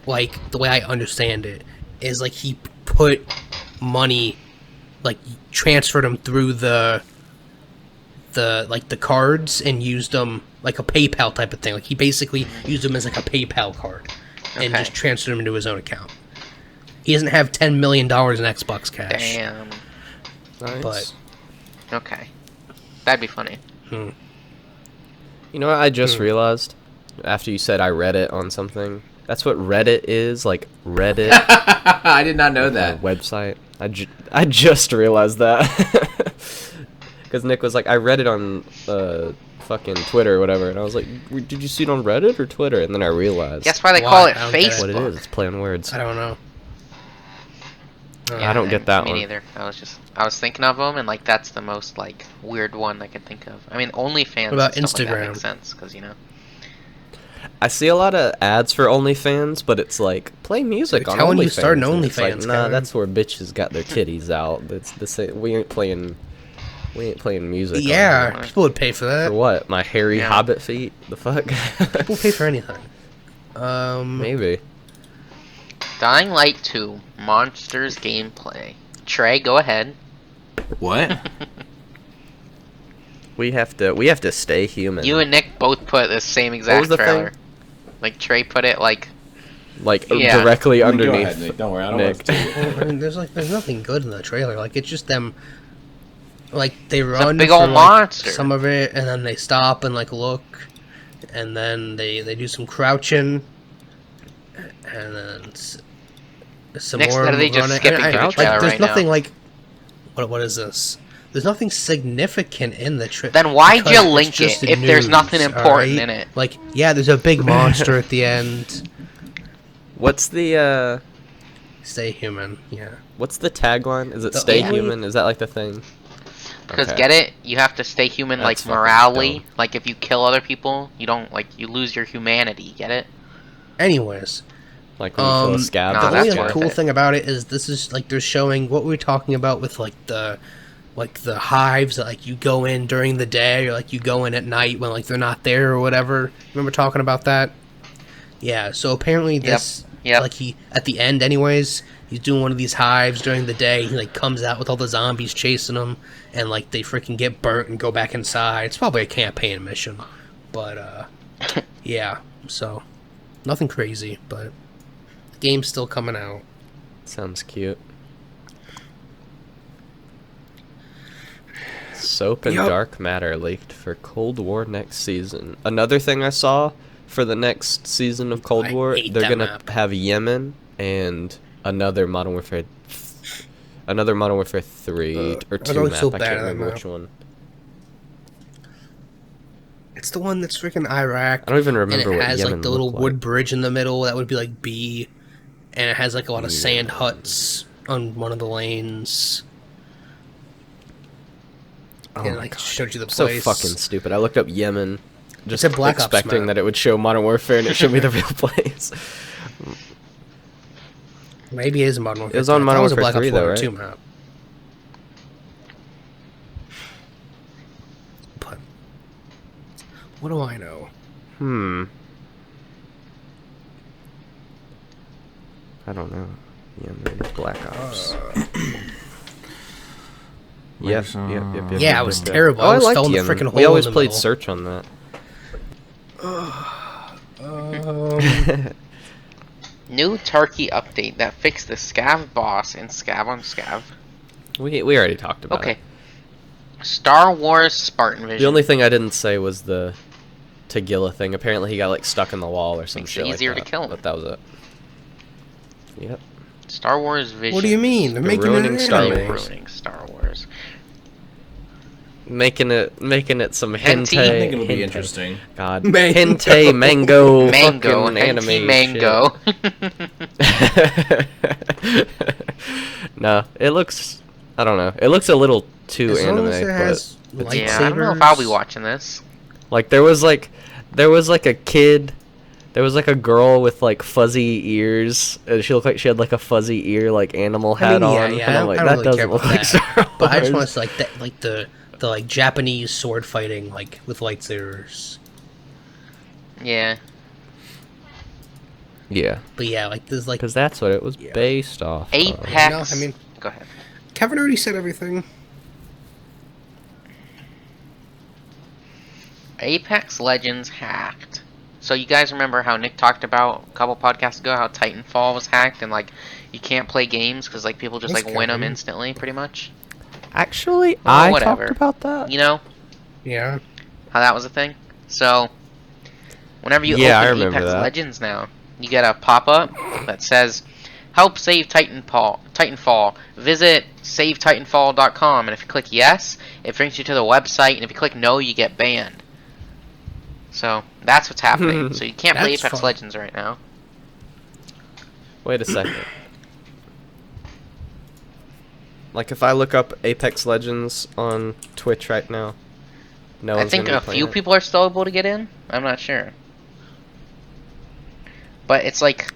like the way I understand it is like he put money, like transferred them through the like the cards and used them like a PayPal type of thing. Like he basically used them as like a PayPal card and
Okay.
just transferred them into his own account. He doesn't have $10 million in Xbox cash.
Damn.
Nice.
But
Okay. That'd be funny.
You know what I just realized? After you said I read it on something. That's what Reddit is, like Reddit.
I did not know that.
Website. I just realized that. Because Nick was like, I read it on fucking Twitter or whatever. And I was like, did you see it on Reddit or Twitter? And then I realized.
That's why they
Why?
call it
I don't get it.
Facebook.
what it is. It's play on words.
I don't know.
Yeah,
I don't get that
me
one.
neither. I was thinking of them, and like that's the most like weird one I can think of. I mean, OnlyFans.
What about
and stuff like that
Instagram?
makes sense because
I see a lot of ads for OnlyFans, but it's like, play music
They're
on
telling
OnlyFans.
you to start an
and it's like,
OnlyFans,
nah,
Kevin.
that's where bitches got their titties out. That's the same. We ain't playing music. on
Yeah,
here.
people would pay for that.
For what? My hairy
Yeah.
hobbit feet? The fuck?
People pay for anything.
Maybe.
Dying Light 2 Monsters gameplay. Trey, go ahead.
What?
We have to stay human.
You and Nick both put the same exact
was the
trailer.
thing?
Like Trey put it like
like
Yeah.
directly
Go
underneath.
ahead, Nick. Don't worry, I don't
Nick.
want to.
I mean, there's nothing good in the trailer. Like it's just them, like they run
big
for,
old
like,
monster.
some of it, and then they stop and like look, and then they do some crouching, and then some
Nick's
more
literally just
running.
skipping
And
through the
like,
trailer
there's
right now.
nothing like what is this? There's nothing significant in the trailer.
Then why'd you link it if there's nothing important in it?
Like, yeah, there's a big monster at the end.
What's the
Stay human. Yeah.
what's the tagline? Is it
The
stay
only-
human? Is that like the thing?
Because
Okay.
get it? You have to stay human like
That's fucking
morally.
dumb.
Like if you kill other people, you don't like you lose your humanity. Get it?
Anyways,
Like when you kill a scab.
nah,
the
that's
only
that's
like,
worth
cool
it.
thing about it is this is like they're showing what we were talking about with like the hives that like you go in during the day or like you go in at night when like they're not there or whatever. Remember talking about that? Yeah. So apparently this
Yep.
like he at the end anyways he's doing one of these hives during the day. He like comes out with all the zombies chasing him and like they freaking get burnt and go back inside. It's probably a campaign mission, but yeah. So nothing crazy, but the game's still coming out.
Sounds cute. Soap and
Yup.
dark matter leaked for Cold War next season. Another thing I saw for the next season of Cold
I
War,
hate
they're
that
gonna
map.
have Yemen and another Modern Warfare 3 or 2
always
map.
so
I
bad
can't
at that
remember
map.
which one.
It's the one that's freaking Iraq.
I don't even remember
and it
what
has
Yemen
like the little
looked
wood
like.
bridge in the middle. That would be like B, and it has like a lot of sand huts on one of the lanes.
Oh
and
my
like
God.
showed you the
So
place.
fucking stupid. I looked up Yemen, just
a Black Ops
expecting
map.
that it would show Modern Warfare, and it showed me the real place.
Maybe it is a Modern Warfare.
It was
2.
on
I thought
Modern
it was a
Warfare
Black Ops
3 though,
1 or
right?
2 map. But what do I know?
I don't know. Yemen, Black Ops. Yep.
Yeah, it was
yep.
terrible.
Oh,
I
I
almost
liked
fell in the
Yemen.
freaking
We
hole
always
in the
played
middle.
search on that.
New Tarky update that fixed the scav boss in scav on scav.
We already talked about
Okay.
it.
Star Wars Spartan Vision.
The only thing I didn't say was the Tagilla thing. Apparently he got like stuck in the wall or some
Makes
shit
it easier
like
to
that.
kill him.
But that was it. Yep.
Star Wars Vision.
What do you mean? They're
They're
making
ruining
it
Star
anime.
Wars.
Ruining Star Wars.
Making it some
Hentai.
I
hentai.
think it'll be
hentai.
interesting.
God.
Mango.
Hentai mango.
Mango.
fucking anime
Hentai mango.
shit. No, it looks. I don't know. It looks a little too
As long
anime,
as it has
but
Yeah, I don't know if I'll be watching this.
like there was like a kid. There was like a girl with like fuzzy ears. And she looked like she had like a fuzzy ear like animal hat on.
Yeah,
And I'm like,
I
that
don't really
doesn't
care
look
about
like Star
that.
Wars.
But I just want to like that, like the like Japanese sword fighting, like with lightsabers.
Yeah.
Yeah,
But yeah, like there's like
because that's what it was based off. of.
Apex.
No, I mean-
go ahead.
Kevin already said everything.
Apex Legends hacked. So you guys remember how Nick talked about a couple podcasts ago how Titanfall was hacked and like you can't play games because like people just
Yes,
like win them
Kevin.
instantly, pretty much.
Actually,
Well,
I
whatever.
talked about that.
You know
Yeah.
how that was a thing. So whenever you
Yeah, I
open
remember
Apex
that.
Legends now, you get a pop-up that says, "Help save Titanfall. Visit savetitanfall.com." And if you click yes, it brings you to the website, and if you click no, you get banned. So that's what's happening. So you can't play
That's
Apex
fun.
Legends right now.
Wait a second. Like if I look up Apex Legends on Twitch right now, no
I
one's
think
gonna
a
be playing
few
it.
people are still able to get in. I'm not sure. But it's like,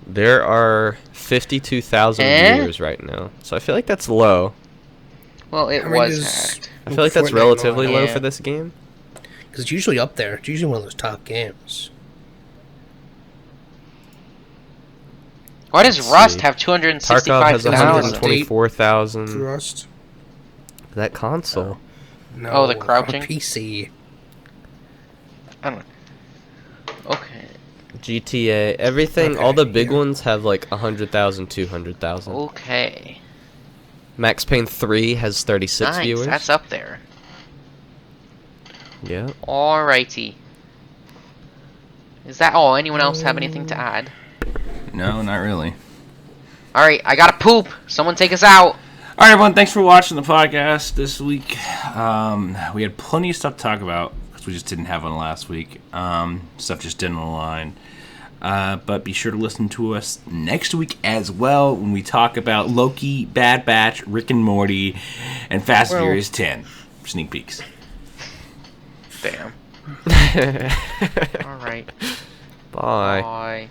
There are 52,000 viewers right now, so I feel like that's low.
well, it
How many
was
does
hacked.
I feel like that's
Fortnite
relatively
on?
low
Yeah.
for this game.
Because it's usually up there. It's usually one of those top games.
Why does
Let's
Rust
see.
have
Tarkov has
265,000?
124,000.
Rust.
That console.
No.
Oh, the crouching?
on PC.
I don't know. Okay.
GTA, everything,
Okay,
all the big
yeah.
ones have like 100,000, 200,000.
Okay.
Max Payne 3 has 36
Nice.
viewers.
That's up there.
Yeah.
Alrighty. Is that all? Anyone else have anything to add?
No, not really.
Alright, I gotta poop. Someone take us out.
All right, everyone. Thanks for watching the podcast this week. We had plenty of stuff to talk about because we just didn't have one last week. Stuff just didn't align. But be sure to listen to us next week as well when we talk about Loki, Bad Batch, Rick and Morty, and Fast and Furious 10. Sneak peeks.
Damn. Alright.
Bye.
Bye.